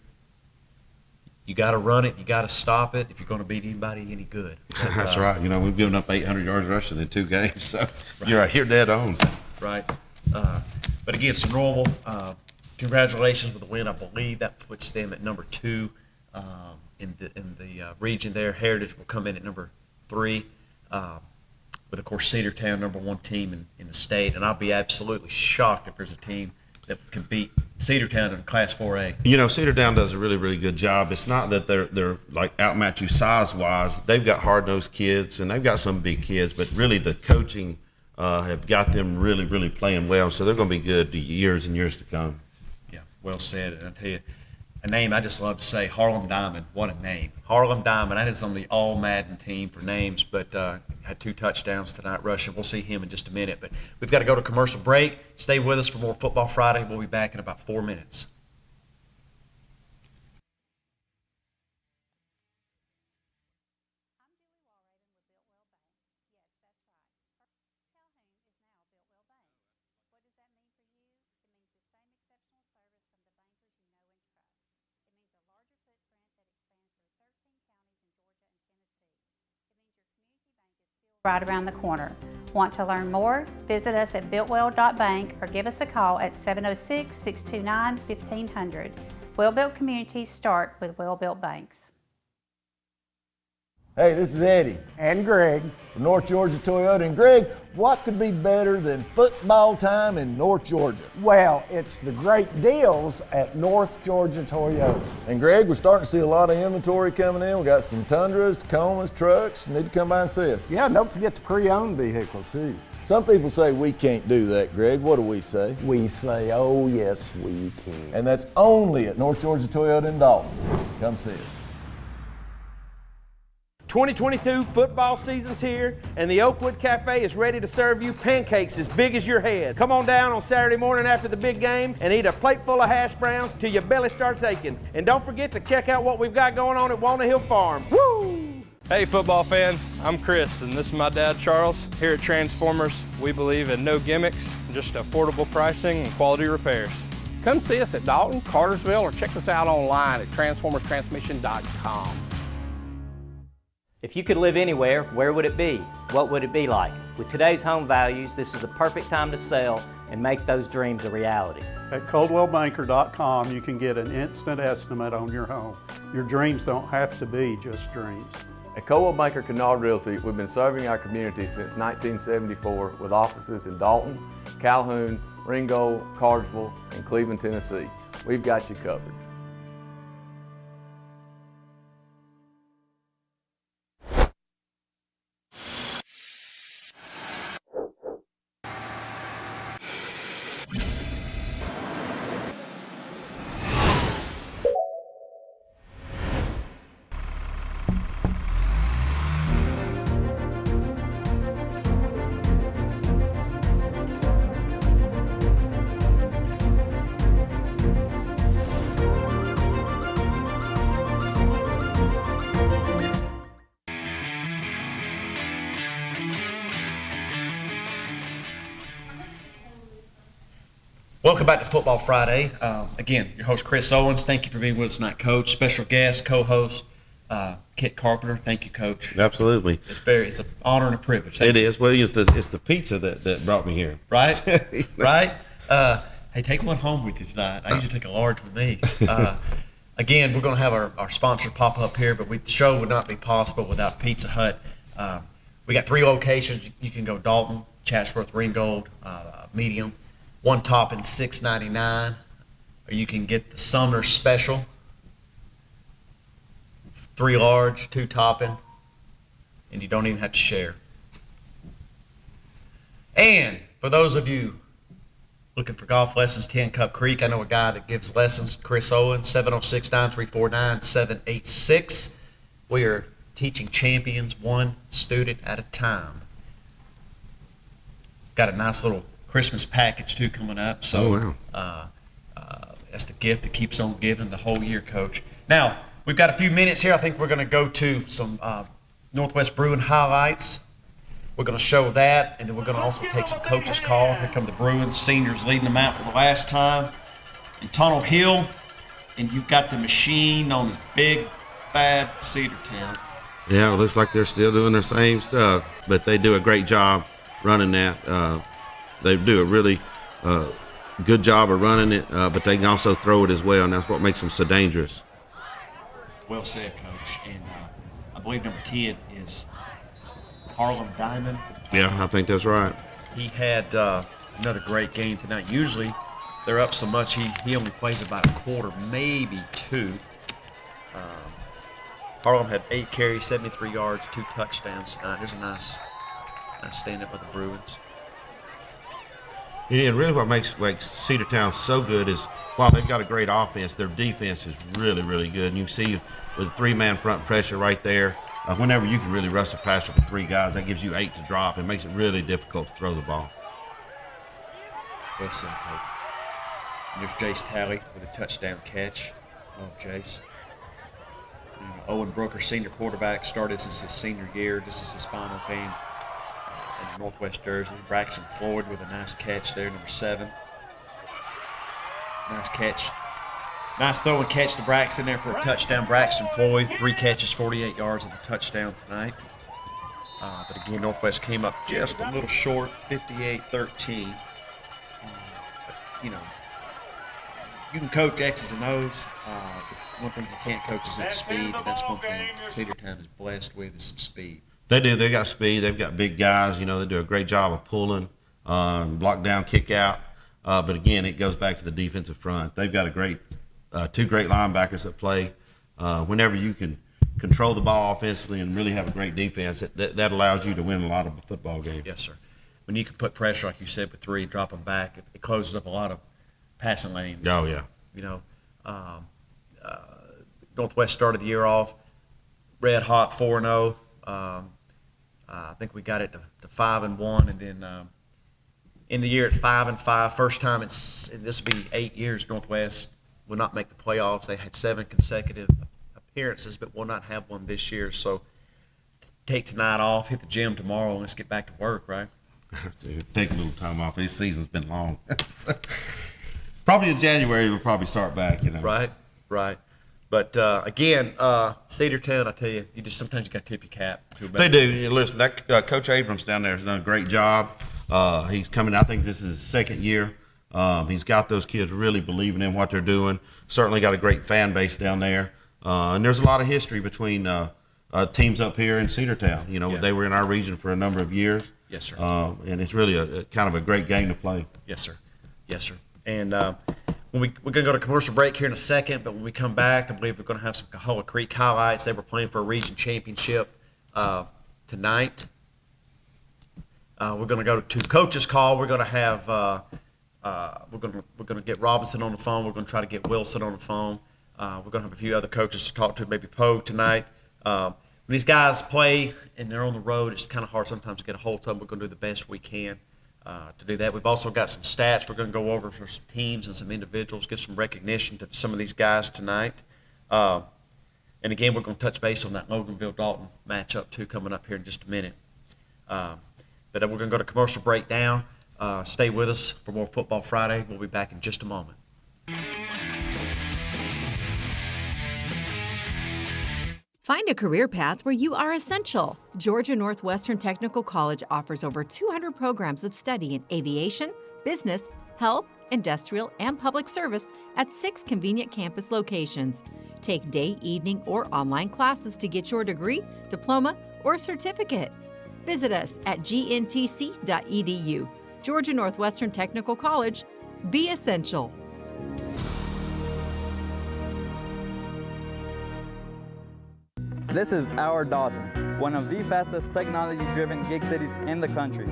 You got to run it. You got to stop it if you're going to beat anybody any good. But, that's right. You know, we've given up 800 yards rushing in 2 games, so you're dead on. Right. But again, Sonoraville, congratulations with the win. I believe that puts them at number 2 in the region there. Heritage will come in at number 3. With, of course, Cedartown, number 1 team in the state. And I'll be absolutely shocked if there's a team that can beat Cedartown in Class 4A. You know, Cedartown does a really, really good job. It's not that they're like outmatch you size-wise. They've got hard-nosed kids, and they've got some big kids, but really the coaching have got them really, really playing well. So they're going to be good years and years to come. Yeah, well said. And I tell you, a name I just love to say, Harlem Diamond. What a name. Harlem Diamond. That is on the All-Madden team for names, but had 2 touchdowns tonight rushing. We'll see him in just a minute. But we've got to go to commercial break. Stay with us for more Football Friday. We'll be back in about 4 minutes. Right around the corner. Want to learn more? Visit us at builtwell.bank or give us a call at 706-629-1500. Well-built communities start with well-built banks. Hey, this is Eddie. And Greg. From North Georgia Toyota. And Greg, what could be better than football time in North Georgia? Well, it's the great deals at North Georgia Toyota. And Greg, we're starting to see a lot of inventory coming in. We got some Tundras, Tacomas, trucks. Need to come by and see us. Yeah, don't forget the pre-owned vehicles too. Some people say we can't do that, Greg. What do we say? We say, oh yes, we can. And that's only at North Georgia Toyota in Dalton. Come see us. 2022 football season's here, and the Oakwood Cafe is ready to serve you pancakes as big as your head. Come on down on Saturday morning after the big game and eat a plate full of hash browns till your belly starts aching. And don't forget to check out what we've got going on at Walnut Hill Farm. Woo! Hey football fans, I'm Chris and this is my dad Charles. Here at Transformers, we believe in no gimmicks, just affordable pricing and quality repairs. Come see us at Dalton, Cartersville, or check us out online at transformerstransmission.com. If you could live anywhere, where would it be? What would it be like? With today's home values, this is the perfect time to sell and make those dreams a reality. At coldwellbanker.com, you can get an instant estimate on your home. Your dreams don't have to be just dreams. At Coldwell Banker Kennard Realty, we've been serving our community since 1974 with offices in Dalton, Calhoun, Ringgold, Cartersville, and Cleveland, Tennessee. We've got you covered. Welcome back to Football Friday. Again, your host Chris Owens. Thank you for being with us tonight, Coach. Special guest, co-host Kit Carpenter. Thank you, Coach. Absolutely. It's an honor and a privilege. It is. Well, it's the pizza that brought me here. Right? Right? Hey, take one home with you tonight. I usually take a large with me. Again, we're going to have our sponsors pop up here, but the show would not be possible without Pizza Hut. We got 3 locations. You can go Dalton, Chatsworth, Ringgold, medium. 1 topping $6.99, or you can get the Summer Special, 3 large, 2 topping, and you don't even have to share. And for those of you looking for golf lessons, 10 Cup Creek, I know a guy that gives lessons, Chris Owens, 706-934-9786. We are teaching champions 1 student at a time. Got a nice little Christmas package too coming up, so that's the gift that keeps on giving the whole year, Coach. Now we've got a few minutes here. I think we're going to go to some Northwest Bruin highlights. We're going to show that, and then we're going to also take some coaches' call. Here come the Bruins seniors leading them out for the last time in Tunnel Hill, and you've got the machine known as Big Bad Cedartown. Yeah, it looks like they're still doing their same stuff, but they do a great job running that. They do a really good job of running it, but they can also throw it as well, and that's what makes them so dangerous. Well said, Coach. And I believe number 10 is Harlem Diamond. Yeah, I think that's right. He had another great game tonight. Usually they're up so much he only plays about a quarter, maybe 2. Harlem had 8 carries, 73 yards, 2 touchdowns tonight. There's a nice stand-up with the Bruins. And really what makes Cedartown so good is while they've got a great offense, their defense is really, really good. And you see with a 3-man front pressure right there, whenever you can really rush a passer for 3 guys, that gives you 8 to drop. It makes it really difficult to throw the ball. Well said, Coach. And there's Jace Talley with a touchdown catch. Oh, Jace. Owen Brooker, senior quarterback, started this is his senior year. This is his final game in Northwest Jersey. Braxton Floyd with a nice catch there, number 7. Nice catch. Nice throw and catch to Braxton there for a touchdown. Braxton Floyd, 3 catches, 48 yards of the touchdown tonight. But again, Northwest came up just a little short, 58-13. You know, you can coach X's and O's. one thing you can't coach is that speed, and that's one thing Cedartown is blessed with is some speed. They do. They got speed. They've got big guys. You know, they do a great job of pulling, block down, kick out. But again, it goes back to the defensive front. They've got a great, two great linebackers that play. Whenever you can control the ball offensively and really have a great defense, that allows you to win a lot of a football game. Yes, sir. When you can put pressure, like you said, with three, drop them back, it closes up a lot of passing lanes. Oh, yeah. You know, Northwest started the year off red hot 4-0. I think we got it to 5-1, and then in the year at 5-5. First time this will be 8 years Northwest will not make the playoffs. They had 7 consecutive appearances, but will not have one this year. So take tonight off, hit the gym tomorrow, and let's get back to work, right? Take a little time off. This season's been long. Probably in January we'll probably start back, you know. Right. But again, Cedartown, I tell you, sometimes you got to tip your cap to a They do. Listen, that Coach Abrams down there has done a great job. He's coming. I think this is his second year. He's got those kids really believing in what they're doing. Certainly got a great fan base down there, and there's a lot of history between teams up here in Cedartown. You know, they were in our region for a number of years. Yes, sir. And it's really a kind of a great game to play. Yes, sir. And we're going to go to commercial break here in a second, but when we come back, I believe we're going to have some Cahola Creek highlights. They were playing for a region championship tonight. We're going to go to coach's call. We're going to have we're going to get Robinson on the phone. We're going to try to get Wilson on the phone. We're going to have a few other coaches to talk to, maybe Poe tonight. When these guys play and they're on the road, it's kind of hard sometimes to get a hold of them. We're going to do the best we can to do that. We've also got some stats we're going to go over for some teams and some individuals, give some recognition to some of these guys tonight. And again, we're going to touch base on that Loganville-Dalton matchup too coming up here in just a minute. But we're going to go to commercial breakdown. Stay with us for more Football Friday. We'll be back in just a moment. Find a career path where you are essential. Georgia Northwestern Technical College offers over 200 programs of study in aviation, business, health, industrial, and public service at 6 convenient campus locations. Take day, evening, or online classes to get your degree, diploma, or certificate. Visit us at gntc.edu. Georgia Northwestern Technical College. Be essential. This is our Dalton, one of the fastest technology-driven gig cities in the country.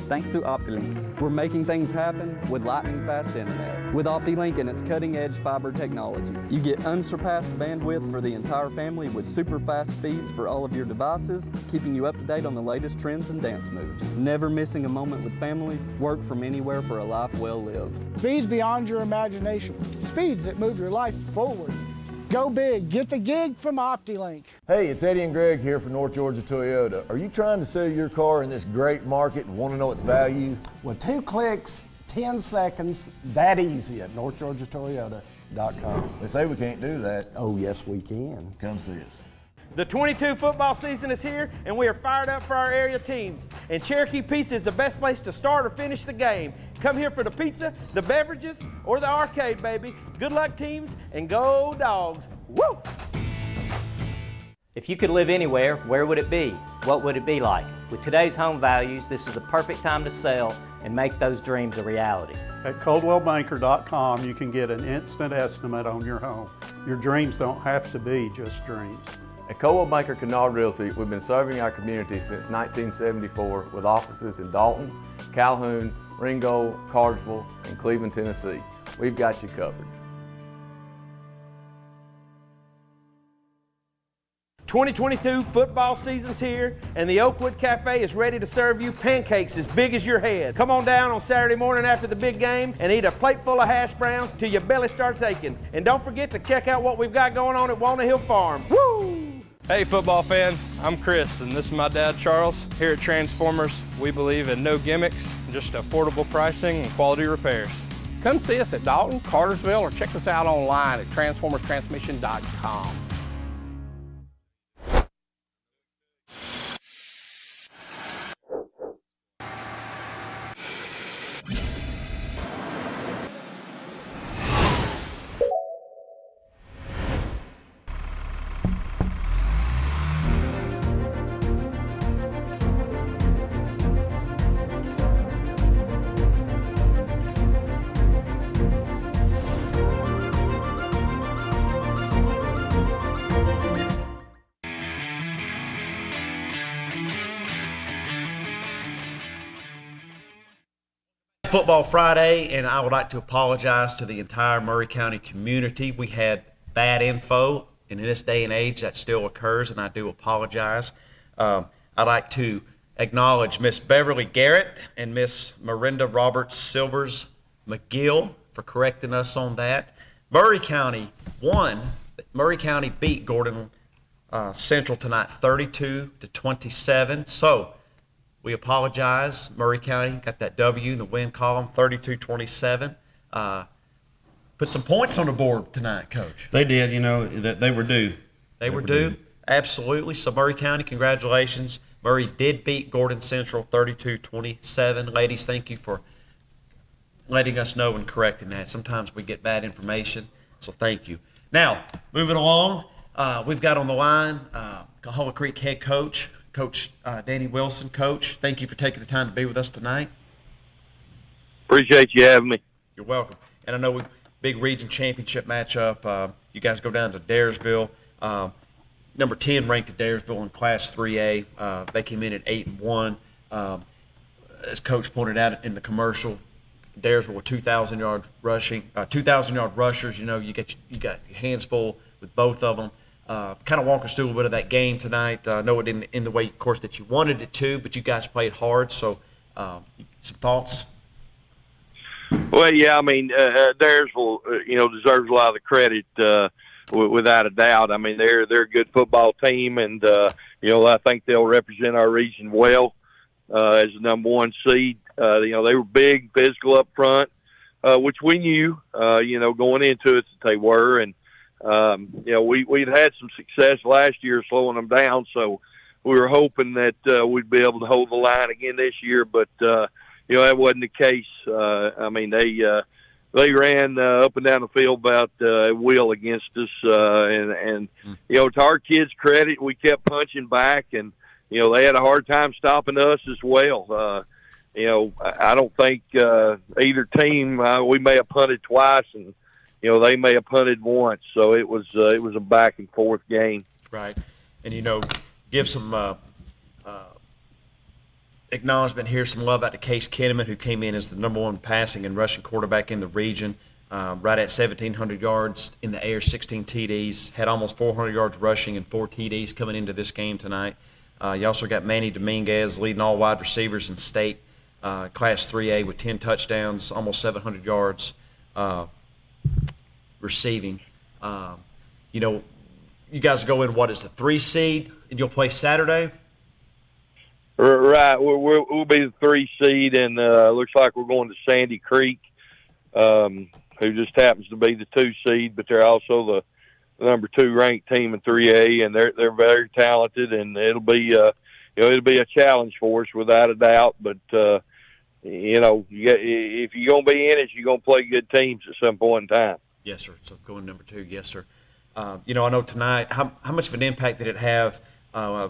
Thanks to OptiLink, we're making things happen with lightning-fast internet. With OptiLink and its cutting-edge fiber technology, you get unsurpassed bandwidth for the entire family with super-fast speeds for all of your devices, keeping you up to date on the latest trends and dance moves. Never missing a moment with family, work from anywhere for a life well lived. Speeds beyond your imagination. Speeds that move your life forward. Go big. Get the gig from OptiLink. Hey, it's Eddie and Greg here for North Georgia Toyota. Are you trying to sell your car in this great market and want to know its value? Well, 2 clicks, 10 seconds, that easy at NorthGeorgiaToyota.com. They say we can't do that. Oh, yes, we can. Come see us. The 22 football season is here, and we are fired up for our area teams. And Cherokee Pizza is the best place to start or finish the game. Come here for the pizza, the beverages, or the arcade, baby. Good luck, teams, and go Dogs. Woo! If you could live anywhere, where would it be? What would it be like? With today's home values, this is the perfect time to sell and make those dreams a reality. At ColdwellBanker.com, you can get an instant estimate on your home. Your dreams don't have to be just dreams. At Coldwell Banker Canard Realty, we've been serving our community since 1974 with offices in Dalton, Calhoun, Ringgold, Cartersville, and Cleveland, Tennessee. We've got you covered. 2022 football season's here, and the Oakwood Cafe is ready to serve you pancakes as big as your head. Come on down on Saturday morning after the big game and eat a plate full of hash browns till your belly starts aching. And don't forget to check out what we've got going on at Walnut Hill Farm. Woo! Hey football fans, I'm Chris and this is my dad Charles. Here at Transformers, we believe in no gimmicks, just affordable pricing and quality repairs. Come see us at Dalton, Cartersville, or check us out online at transformerstransmission.com. Football Friday, and I would like to apologize to the entire Murray County community. We had bad info, and in this day and age, that still occurs, and I do apologize. I'd like to acknowledge Miss Beverly Garrett and Miss Miranda Roberts Silvers McGill for correcting us on that. Murray County won. Murray County beat Gordon Central tonight 32-27. So we apologize. Murray County got that W in the win column, 32-27. Put some points on the board tonight, Coach. They did, that they were due. They were due, absolutely. So Murray County, congratulations. Murray did beat Gordon Central 32-27. Ladies, thank you for letting us know and correcting that. Sometimes we get bad information, so thank you. Now, moving along, we've got on the line Cahola Creek head coach, Coach Danny Wilson. Coach, thank you for taking the time to be with us tonight. Appreciate you having me. You're welcome. And I know big region championship matchup. You guys go down to Daresville. Number 10 ranked at Daresville in Class 3A. They came in at 8-1. As Coach pointed out in the commercial, Daresville with 2,000-yard rushing, 2,000-yard rushers. You got your hands full with both of them. Kind of walk us through a little bit of that game tonight. I know it didn't end the way, of course, that you wanted it to, but you guys played hard. So, some thoughts? Well, yeah, I mean, Daresville, deserves a lot of the credit, without a doubt. I mean, they're a good football team, and I think they'll represent our region well as the number 1 seed. They were big, physical up front, which we knew, going into it that they were, and we'd had some success last year slowing them down, so we were hoping that we'd be able to hold the line again this year, but that wasn't the case. I mean, they ran up and down the field about at will against us, and to our kids' credit, we kept punching back, and they had a hard time stopping us as well. I don't think either team. We may have punted twice, and they may have punted once. So it was a back and forth game. Right, and give some acknowledgement here, some love out to Case Kinnaman, who came in as the number 1 passing and rushing quarterback in the region, right at 1,700 yards in the air, 16 TDs, had almost 400 yards rushing and 4 TDs coming into this game tonight. You also got Manny Dominguez leading all wide receivers in state, Class 3A with 10 touchdowns, almost 700 yards receiving. You guys go in, what is the 3 seed, and you'll play Saturday? Right, we'll be the 3 seed, and looks like we're going to Sandy Creek, who just happens to be the 2 seed, but they're also the number 2 ranked team in 3A, and they're very talented, and it'll be a challenge for us without a doubt. But if you're gonna be in it, you're gonna play good teams at some point in time. Yes, sir. So going number 2, yes, sir. I know tonight, how much of an impact did it have?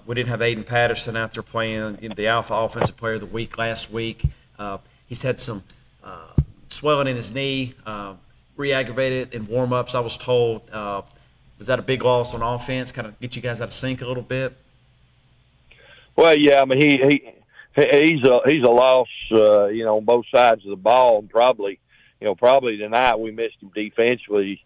We didn't have Aiden Patterson out there playing the Alpha Offensive Player of the Week last week. He's had some swelling in his knee, re-aggravated in warm-ups, I was told. Was that a big loss on offense, kind of get you guys out of sync a little bit? Well, yeah, I mean, he's a loss, on both sides of the ball, and probably tonight we missed him defensively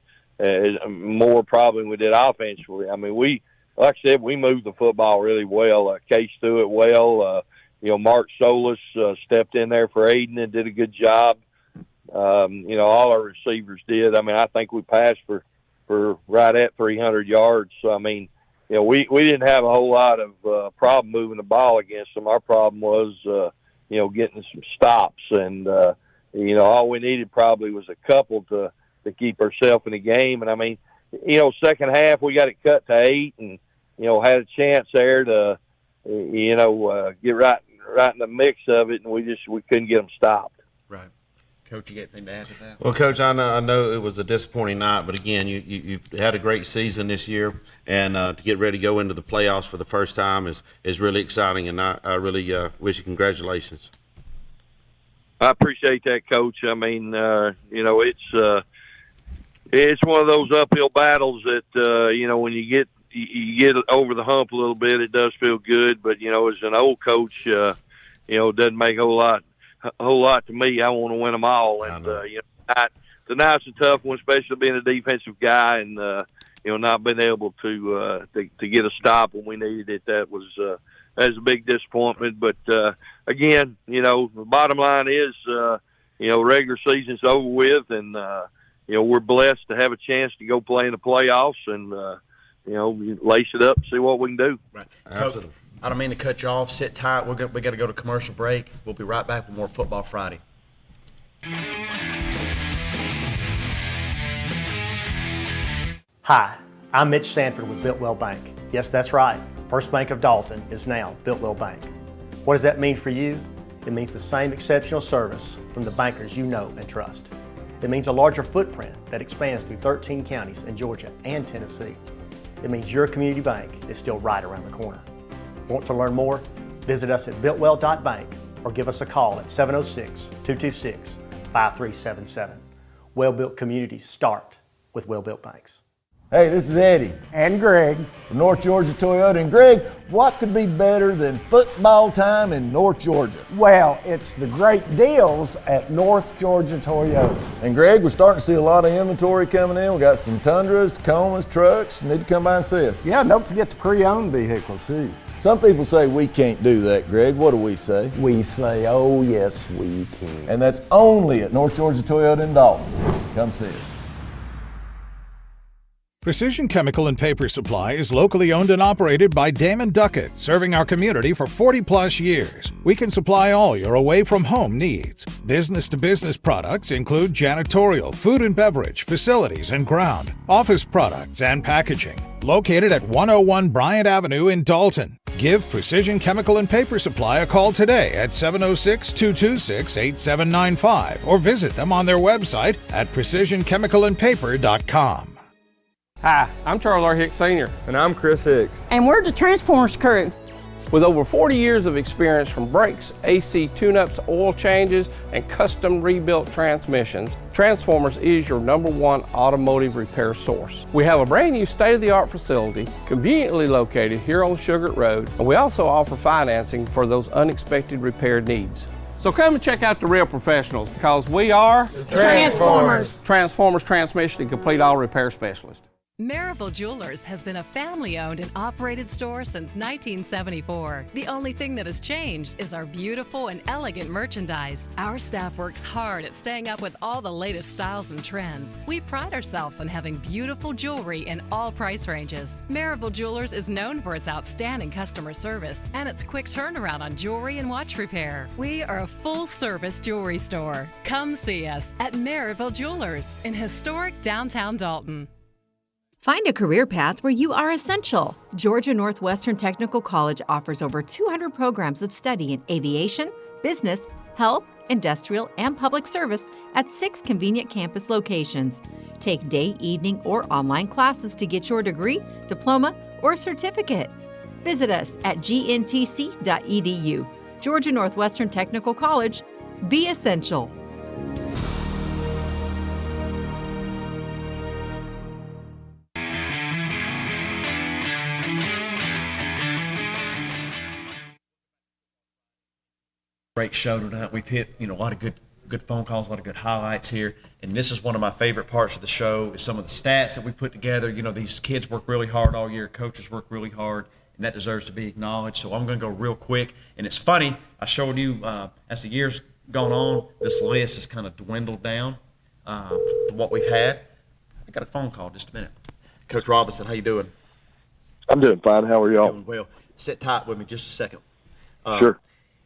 more probably than we did offensively. I mean, like I said, we moved the football really well. Case threw it well. Mark Solis stepped in there for Aiden and did a good job. All our receivers did. I mean, I think we passed for right at 300 yards. So, I mean, we didn't have a whole lot of problem moving the ball against them. Our problem was, getting some stops. And, all we needed probably was a couple to keep ourselves in the game. And, I mean, second half we got it cut to 8 and, had a chance there to, get right in the mix of it, and we couldn't get them stopped. Right. Coach, you got anything to add to that? Well, Coach, I know it was a disappointing night, but again, you had a great season this year, and to get ready to go into the playoffs for the first time is really exciting, and I really wish you congratulations. I appreciate that, Coach. I mean, it's one of those uphill battles that when you get over the hump a little bit, it does feel good. But as an old coach, it doesn't make a whole a whole lot to me. I want to win them all, and tonight's a tough one, especially being a defensive guy and not being able to get a stop when we needed it. That was a big disappointment. But again, the bottom line is regular season's over with, and we're blessed to have a chance to go play in the playoffs and lace it up and see what we can do. Right. Absolutely. I don't mean to cut you off. Sit tight. We got to go to commercial break. We'll be right back with more Football Friday. Hi, I'm Mitch Sanford with Built-Well Bank. Yes, that's right. First Bank of Dalton is now Built-Well Bank. What does that mean for you? It means the same exceptional service from the bankers you know and trust. It means a larger footprint that expands through 13 counties in Georgia and Tennessee. It means your community bank is still right around the corner. Want to learn more? Visit us at builtwell.bank or give us a call at 706-226-5377. Well-built communities start with well-built banks. Hey, this is Eddie. And Greg. From North Georgia Toyota. And Greg, what could be better than football time in North Georgia? Well, it's the great deals at North Georgia Toyota. And Greg, we're starting to see a lot of inventory coming in. We got some Tundras, Tacomas, trucks. You need to come by and see us. Yeah, don't forget the pre-owned vehicles too. Some people say we can't do that, Greg. What do we say? We say, oh yes, we can. And that's only at North Georgia Toyota in Dalton. Come see us. Precision Chemical and Paper Supply is locally owned and operated by Damon Duckett, serving our community for 40-plus years. We can supply all your away-from-home needs. Business-to-business products include janitorial, food and beverage, facilities and ground, office products, and packaging. Located at 101 Bryant Avenue in Dalton. Give Precision Chemical and Paper Supply a call today at 706-226-8795 or visit them on their website at precisionchemicalandpaper.com. Hi, I'm Charles R. Hicks Sr. And I'm Chris Hicks. And we're the Transformers crew. With over 40 years of experience from brakes, AC tune-ups, oil changes, and custom rebuilt transmissions, Transformers is your #1 automotive repair source. We have a brand new state-of-the-art facility conveniently located here on Sugar Road, and we also offer financing for those unexpected repair needs. So come and check out the real professionals because we are Transformers. Transformers Transmission and Complete Auto Repair Specialist. Maryville Jewelers has been a family-owned and operated store since 1974. The only thing that has changed is our beautiful and elegant merchandise. Our staff works hard at staying up with all the latest styles and trends. We pride ourselves on having beautiful jewelry in all price ranges. Maryville Jewelers is known for its outstanding customer service and its quick turnaround on jewelry and watch repair. We are a full-service jewelry store. Come see us at Maryville Jewelers in historic downtown Dalton. Find a career path where you are essential. Georgia Northwestern Technical College offers over 200 programs of study in aviation, business, health, industrial, and public service at 6 convenient campus locations. Take day, evening, or online classes to get your degree, diploma, or certificate. Visit us at gntc.edu. Georgia Northwestern Technical College. Be essential. Great show tonight. We've hit, a lot of good phone calls, a lot of good highlights here. And this is one of my favorite parts of the show is some of the stats that we put together. These kids work really hard all year. Coaches work really hard, and that deserves to be acknowledged. So I'm going to go real quick. And it's funny, I showed you as the years gone on, this list has kind of dwindled down from what we've had. I got a phone call in just a minute. Coach Robinson, how you doing? I'm doing fine. How are y'all? Doing well. Sit tight with me just a second. Sure.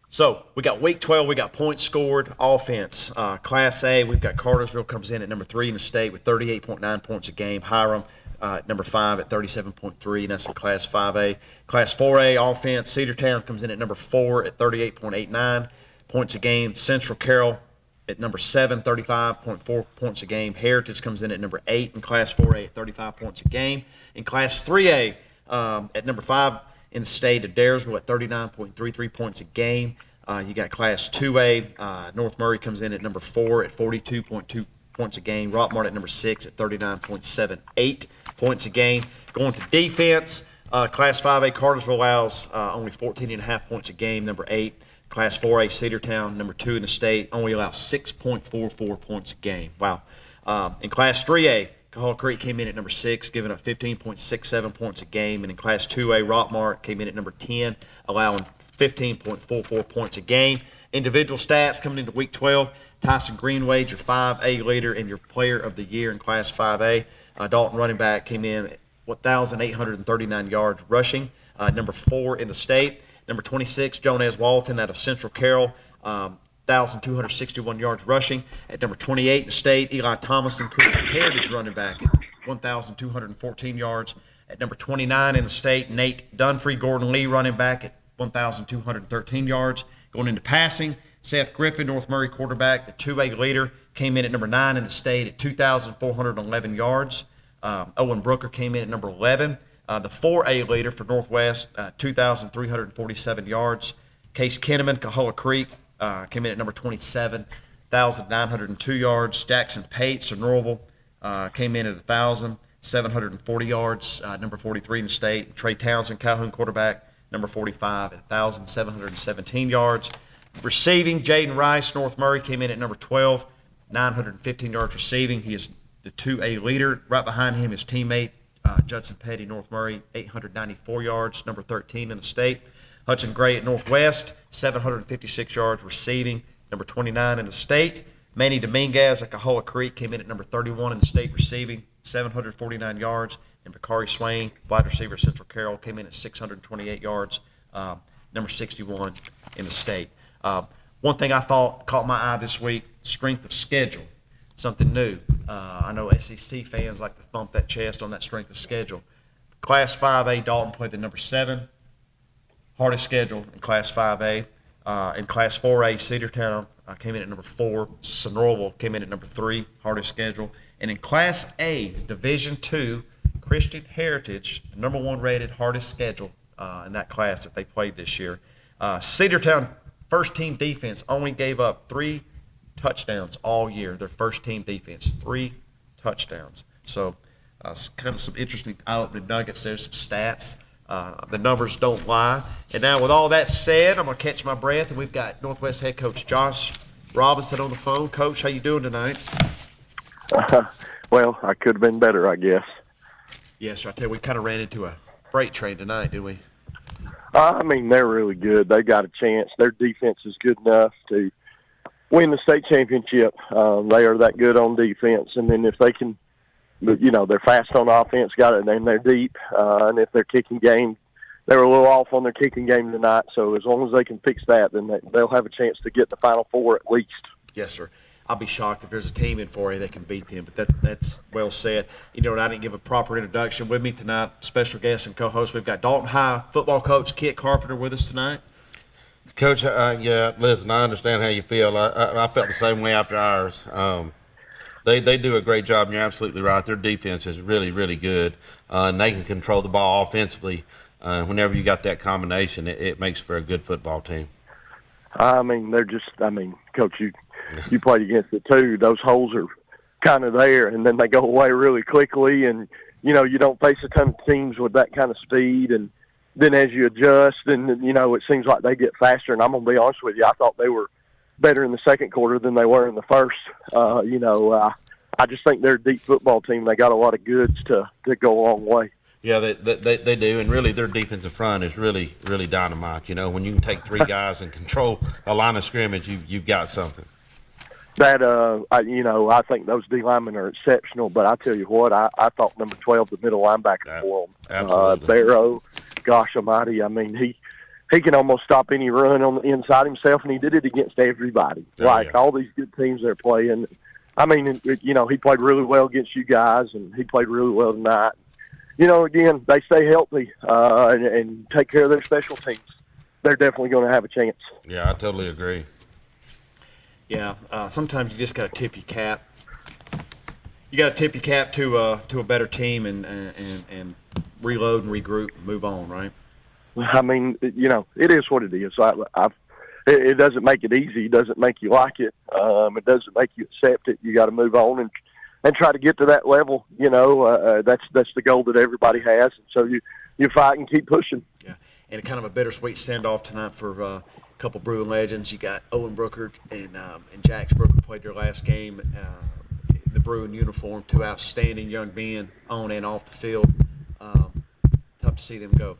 So we got week 12, we got points scored, offense. Class A, we've got Cartersville comes in at number 3 in the state with 38.9 points a game. Hiram number 5 at 37.3, and that's in Class 5A. Class 4A offense, Cedartown comes in at number 4 at 38.89 points a game. Central Carroll at number 7, 35.4 points a game. Heritage comes in at number 8 in Class 4A at 35 points a game. In Class 3A at number 5 in the state of Daresville at 39.33 points a game. You got Class 2A. North Murray comes in at number 4 at 42.2 points a game. Rockmart at number 6 at 39.78 points a game. Going to defense, Class 5A, Cartersville allows only 14.5 points a game, number 8. Class 4A, Cedartown, number 2 in the state, only allows 6.44 points a game. Wow. In Class 3A, Cahoga Creek came in at number 6, giving up 15.67 points a game. And in Class 2A, Rockmart came in at number 10, allowing 15.44 points a game. Individual stats coming into Week 12, Tyson Greenway, your 5A leader and your player of the year in Class 5A. Dalton running back came in at 1,839 yards rushing, number 4 in the state. Number 26, Jonez Walton out of Central Carroll, 1,261 yards rushing. At number 28 in the state, Eli Thomason, Christian Heritage running back at 1,214 yards. At number 29 in the state, Nate Dunfree, Gordon Lee running back at 1,213 yards. Going into passing, Seth Griffin, North Murray quarterback, the 2A leader, came in at number 9 in the state at 2,411 yards. Owen Brooker came in at number 11. The 4A leader for Northwest, 2,347 yards. Case Kinnaman, Cahoga Creek, came in at number 27, 1,902 yards. Jackson Pates of Norville came in at 1,740 yards, number 43 in the state. Trey Townsend, Calhoun quarterback, number 45 at 1,717 yards. Receiving, Jaden Rice, North Murray, came in at number 12, 915 yards receiving. He is the 2A leader. Right behind him, his teammate, Judson Petty, North Murray, 894 yards, number 13 in the state. Hudson Gray at Northwest, 756 yards receiving, number 29 in the state. Manny Dominguez at Cahoga Creek came in at number 31 in the state receiving, 749 yards. And Bakari Swain, wide receiver at Central Carroll, came in at 628 yards, number 61 in the state. One thing I thought caught my eye this week, strength of schedule, something new. I know SEC fans like to thump that chest on that strength of schedule. Class 5A, Dalton played the number 7, hardest schedule in Class 5A. In Class 4A, Cedartown came in at number 4. Sonoraville came in at number 3, hardest schedule. And in Class A, Division II, Christian Heritage, the number 1 rated hardest schedule in that class that they played this year. Cedartown first team defense only gave up 3 touchdowns all year. Their first team defense, 3 touchdowns. So it's kind of some interesting eye-opening nuggets there, some stats. The numbers don't lie. And now with all that said, I'm going to catch my breath, and we've got Northwest head coach Josh Robinson on the phone. Coach, how you doing tonight? Well, I could have been better, I guess. Yes, sir. I tell you, we kind of ran into a freight train tonight, didn't we? I mean, they're really good. They got a chance. Their defense is good enough to win the state championship. They are that good on defense. And then if they can, they're fast on offense, got it, and they're deep. And if their kicking game, they were a little off on their kicking game tonight. So as long as they can fix that, then they'll have a chance to get the Final Four at least. Yes, sir. I'll be shocked if there's a team in 4A that can beat them, but that's well said. You know, I didn't give a proper introduction. With me tonight, special guest and co-host, we've got Dalton High football coach Kit Carpenter with us tonight. Coach, yeah, listen, I understand how you feel. I felt the same way after ours. They do a great job, and you're absolutely right. Their defense is really, really good, and they can control the ball offensively. Whenever you got that combination, it makes for a good football team. I mean, Coach, you played against it too. Those holes are kind of there, and then they go away really quickly. And you don't face a ton of teams with that kind of speed. And then as you adjust, then it seems like they get faster. And I'm gonna be honest with you, I thought they were better in the second quarter than they were in the first. I just think they're a deep football team. They got a lot of goods to go a long way. Yeah, they do, and really their defensive front is really, really dynamite. When you can take 3 guys and control a line of scrimmage, you've got something. That I think those D linemen are exceptional. But I tell you what, I thought number 12, the middle linebacker for them, Barrow, gosh almighty. I mean, he can almost stop any run on the inside himself, and he did it against everybody. All these good teams they're playing. I mean, he played really well against you guys, and he played really well tonight. Again, they stay healthy and take care of their special teams. They're definitely going to have a chance. Yeah, I totally agree. Yeah, sometimes you just got to tip your cap. You got to tip your cap to a better team and reload and regroup and move on, right? I mean, it is what it is. It doesn't make it easy. It doesn't make you like it. It doesn't make you accept it. You got to move on and try to get to that level. That's the goal that everybody has. And so you fight and keep pushing. Yeah, and kind of a bittersweet send-off tonight for couple Bruin legends. You got Owen Brooker and Jax Brooker played their last game. The Bruin uniform, two outstanding young men on and off the field. Tough to see them go.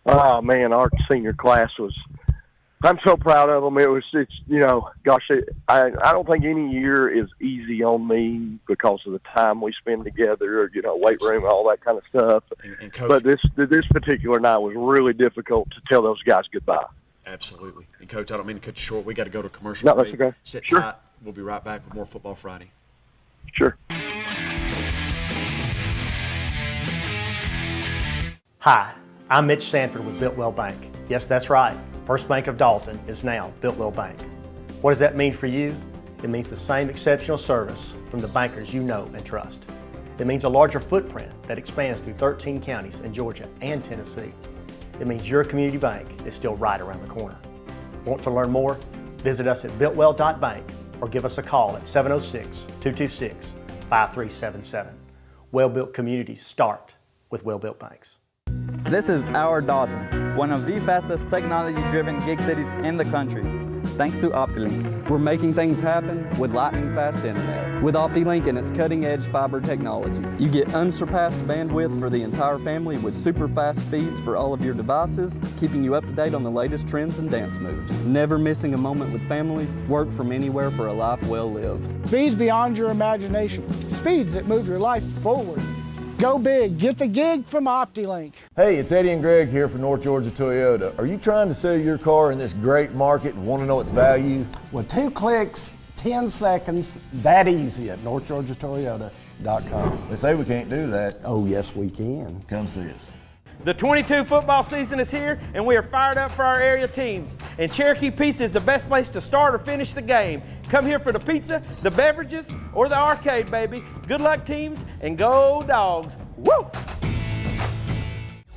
Oh man, our senior class I'm so proud of them. I don't think any year is easy on me because of the time we spend together, weight room, all that kind of stuff. And Coach, but this particular night was really difficult to tell those guys goodbye. Absolutely. And Coach, I don't mean to cut you short. We got to go to commercial. No, that's okay. Sit Sure. tight. We'll be right back with more Football Friday. Sure. Hi, I'm Mitch Sanford with Builtwell Bank. Yes, that's right. First Bank of Dalton is now Builtwell Bank. What does that mean for you? It means the same exceptional service from the bankers you know and trust. It means a larger footprint that expands through 13 counties in Georgia and Tennessee. It means your community bank is still right around the corner. Want to learn more? Visit us at builtwell.bank or give us a call at 706-226-5377. Well-built communities start with well-built banks. This is our Dalton, one of the fastest technology-driven gig cities in the country. Thanks to OptiLink, we're making things happen with lightning-fast internet. With OptiLink and its cutting-edge fiber technology, you get unsurpassed bandwidth for the entire family with super-fast speeds for all of your devices, keeping you up to date on the latest trends and dance moves. Never missing a moment with family, work from anywhere for a life well lived. Speeds beyond your imagination. Speeds that move your life forward. Go big, get the gig from OptiLink. Hey, it's Eddie and Greg here for North Georgia Toyota. Are you trying to sell your car in this great market and want to know its value? Well, 2 clicks, 10 seconds, that easy at NorthGeorgiaToyota.com. They say we can't do that. Oh, yes, we can. Come see us. The 22 football season is here, and we are fired up for our area teams. And Cherokee Pizza is the best place to start or finish the game. Come here for the pizza, the beverages, or the arcade, baby. Good luck, teams, and go Dogs. Woo!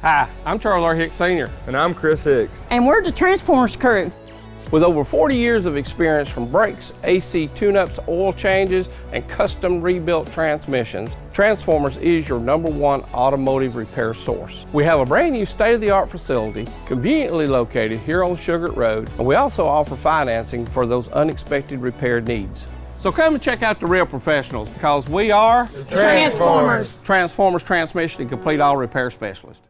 Hi, I'm Charles R. Hicks Sr. And I'm Chris Hicks. And we're the Transformers crew. With over 40 years of experience from brakes, AC tune-ups, oil changes, and custom rebuilt transmissions, Transformers is your #1 automotive repair source. We have a brand new state-of-the-art facility conveniently located here on Sugar Road, and we also offer financing for those unexpected repair needs. So come and check out the real professionals because we are Transformers. Transformers Transmission and Complete Auto Repair Specialist.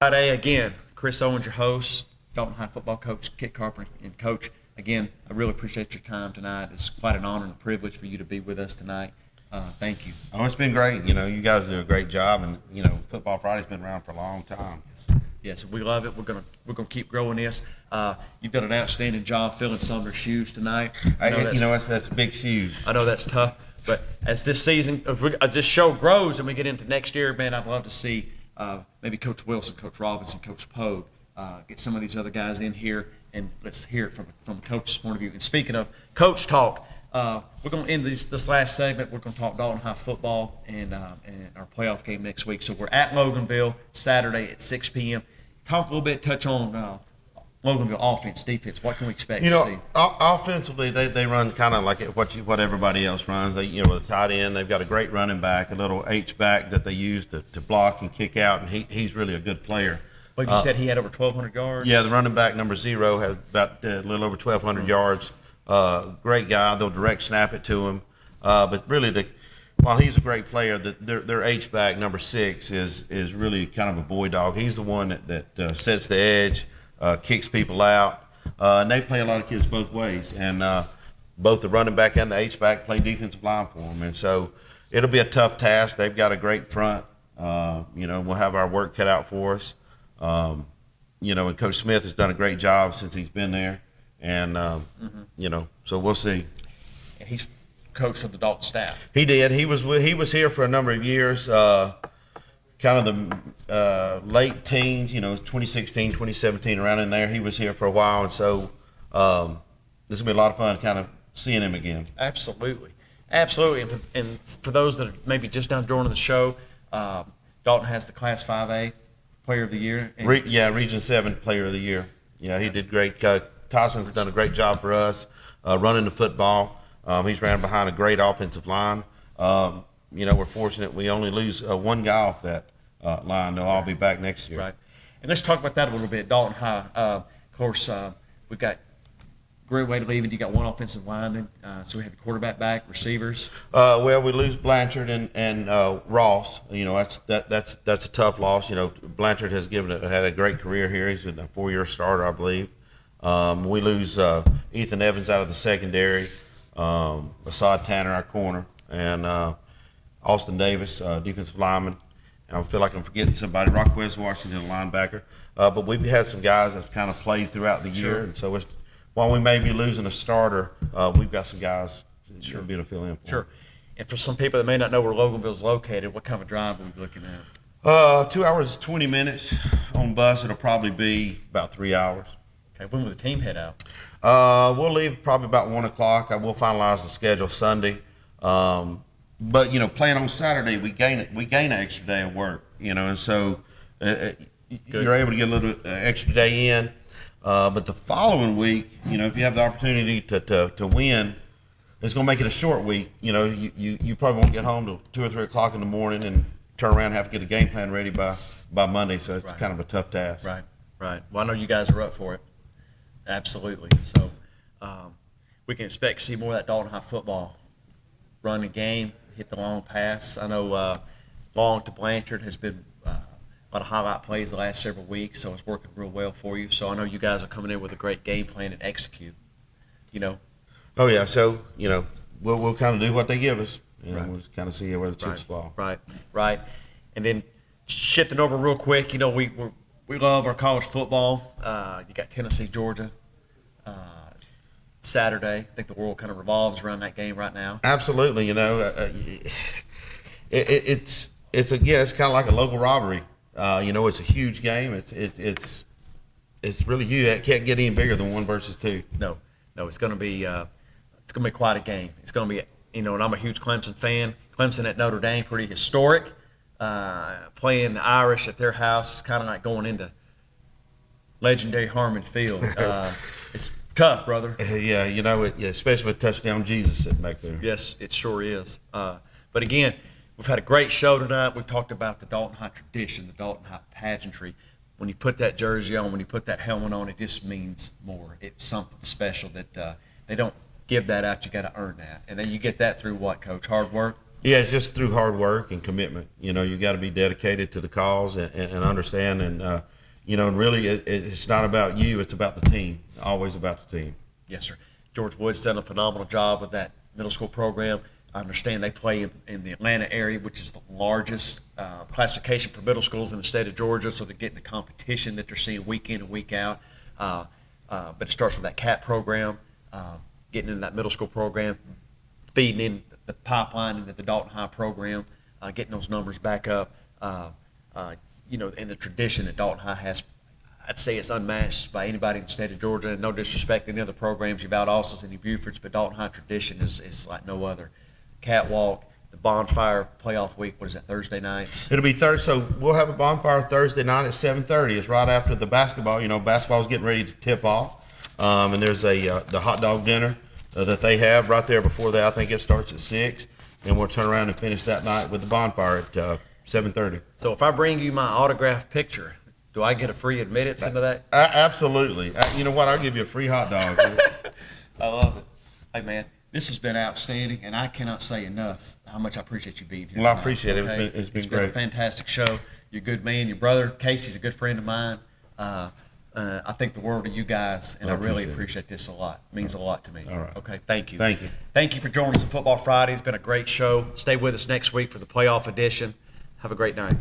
Friday again, Chris Owens, your host, Dalton High football coach, Kit Carpenter, and Coach. Again, I really appreciate your time tonight. It's quite an honor and a privilege for you to be with us tonight. Thank you. Oh, it's been great. You guys do a great job, and Football Friday's been around for a long time. Yes, we love it. We're gonna keep growing this. You've done an outstanding job filling some of their shoes tonight. That's big shoes. I know that's tough, but as this season, as this show grows and we get into next year, man, I'd love to see maybe Coach Wilson, Coach Robinson, Coach Pogue, get some of these other guys in here, and let's hear it from a coach's point of view. And speaking of coach talk, we're going to end this last segment. We're going to talk Dalton High football and our playoff game next week. So we're at Loganville Saturday at 6 p.m. Talk a little bit, touch on Loganville offense, defense. What can we expect to see? Offensively, they run kind of like what everybody else runs. They, with a tight end, they've got a great running back, a little H-back that they use to block and kick out, and he's really a good player. But you said he had over 1,200 yards? Yeah, the running back number 0 has about a little over 1,200 yards. Great guy. They'll direct snap it to him. But really, while he's a great player, their H-back number 6 is really kind of a boy dog. He's the one that sets the edge, kicks people out. And they play a lot of kids both ways. And both the running back and the H-back play defensive line for them. And so it'll be a tough task. They've got a great front. We'll have our work cut out for us. And Coach Smith has done a great job since he's been there. And, so we'll see. And he's coach of the Dalton staff. He did. He was here for a number of years. kind of the late teens, 2016, 2017, around in there. He was here for a while, and so this will be a lot of fun kind of seeing him again. Absolutely. Absolutely. And for those that are maybe just now joining the show, Dalton has the Class 5A Player of the Year. Region 7 Player of the Year. Yeah, he did great. Tyson's done a great job for us running the football. He's ran behind a great offensive line. We're fortunate we only lose one guy off that line. They'll all be back next year. Right. And let's talk about that a little bit. Dalton High, of course, we've got great way to leave it. You got one offensive lineman, so we have a quarterback back, receivers. Well, we lose Blanchard and Ross. That's a tough loss. Blanchard has had a great career here. He's been a 4-year starter, I believe. We lose Ethan Evans out of the secondary, Assad Tanner, our corner, and Austin Davis, defensive lineman. And I feel like I'm forgetting somebody. Rockwest Washington, linebacker. But we've had some guys that's kind of played throughout the year, and so while we may be losing a starter, we've got some guys that should be able to fill in for. Sure. And for some people that may not know where Loganville's located, what kind of drive are we looking at? 2 hours, 20 minutes. On bus, it'll probably be about 3 hours. Okay. When will the team head out? We'll leave probably about 1 o'clock. I will finalize the schedule Sunday. But playing on Saturday, we gain an extra day of work. And so you're able to get a little extra day in. But the following week, if you have the opportunity to win, it's going to make it a short week. You probably won't get home till 2 or 3 o'clock in the morning and turn around and have to get a game plan ready by Monday. So it's kind of a tough task. Right. Well, I know you guys are up for it. Absolutely. So we can expect to see more of that Dalton High football. Run the game, hit the long pass. I know long to Blanchard has been a lot of highlight plays the last several weeks, so it's working real well for you. So I know you guys are coming in with a great game plan and execute. Oh yeah, so we'll kind of do what they give us, and we'll kind of see where the chips fall. Right. And then shifting over real quick, we love our college football. You got Tennessee, Georgia. Saturday, I think the world kind of revolves around that game right now. Absolutely, it's kind of like a local rivalry. It's a huge game. It's really huge. It can't get any bigger than 1 versus 2. No, it's going to be quite a game. It's going to be, and I'm a huge Clemson fan. Clemson at Notre Dame, pretty historic. Playing the Irish at their house is kind of like going into legendary Harmon Field. It's tough, brother. Yeah, especially with touchdown Jesus sitting back there. Yes, it sure is. But again, we've had a great show tonight. We've talked about the Dalton High tradition, the Dalton High pageantry. When you put that jersey on, when you put that helmet on, it just means more. It's something special that they don't give that out. You got to earn that. And then you get that through what, Coach? Hard work? Yeah, it's just through hard work and commitment. You got to be dedicated to the cause and understand. And, really it's not about you. It's about the team. Always about the team. Yes, sir. George Wood's done a phenomenal job with that middle school program. I understand they play in the Atlanta area, which is the largest classification for middle schools in the state of Georgia, so they're getting the competition that they're seeing week in and week out. But it starts with that CAT program, getting in that middle school program, feeding in the pipeline into the Dalton High program, getting those numbers back up. And the tradition that Dalton High has, I'd say it's unmatched by anybody in the state of Georgia. And no disrespect to any other programs, you've Alsos, any Bufords, but Dalton High tradition is like no other. Catwalk, the bonfire playoff week. What is that, Thursday nights? It'll be Thursday. So we'll have a bonfire Thursday night at 7:30. It's right after the basketball. Basketball's getting ready to tip off, and there's the hot dog dinner that they have right there before that. I think it starts at 6, and we'll turn around and finish that night with the bonfire at 7:30. So if I bring you my autographed picture, do I get a free admittance into that? Absolutely. You know what? I'll give you a free hot dog. I love it. Hey man, this has been outstanding, and I cannot say enough how much I appreciate you being here. Well, tonight. I appreciate it. Okay? It's been great. Been a fantastic show. You're a good man. Your brother Casey's a good friend of mine. I think the world of you guys, and I really appreciate this a lot. It means a lot to me. All right. Okay, thank you. Thank you. Thank you for joining us on Football Friday. It's been a great show. Stay with us next week for the playoff edition. Have a great night.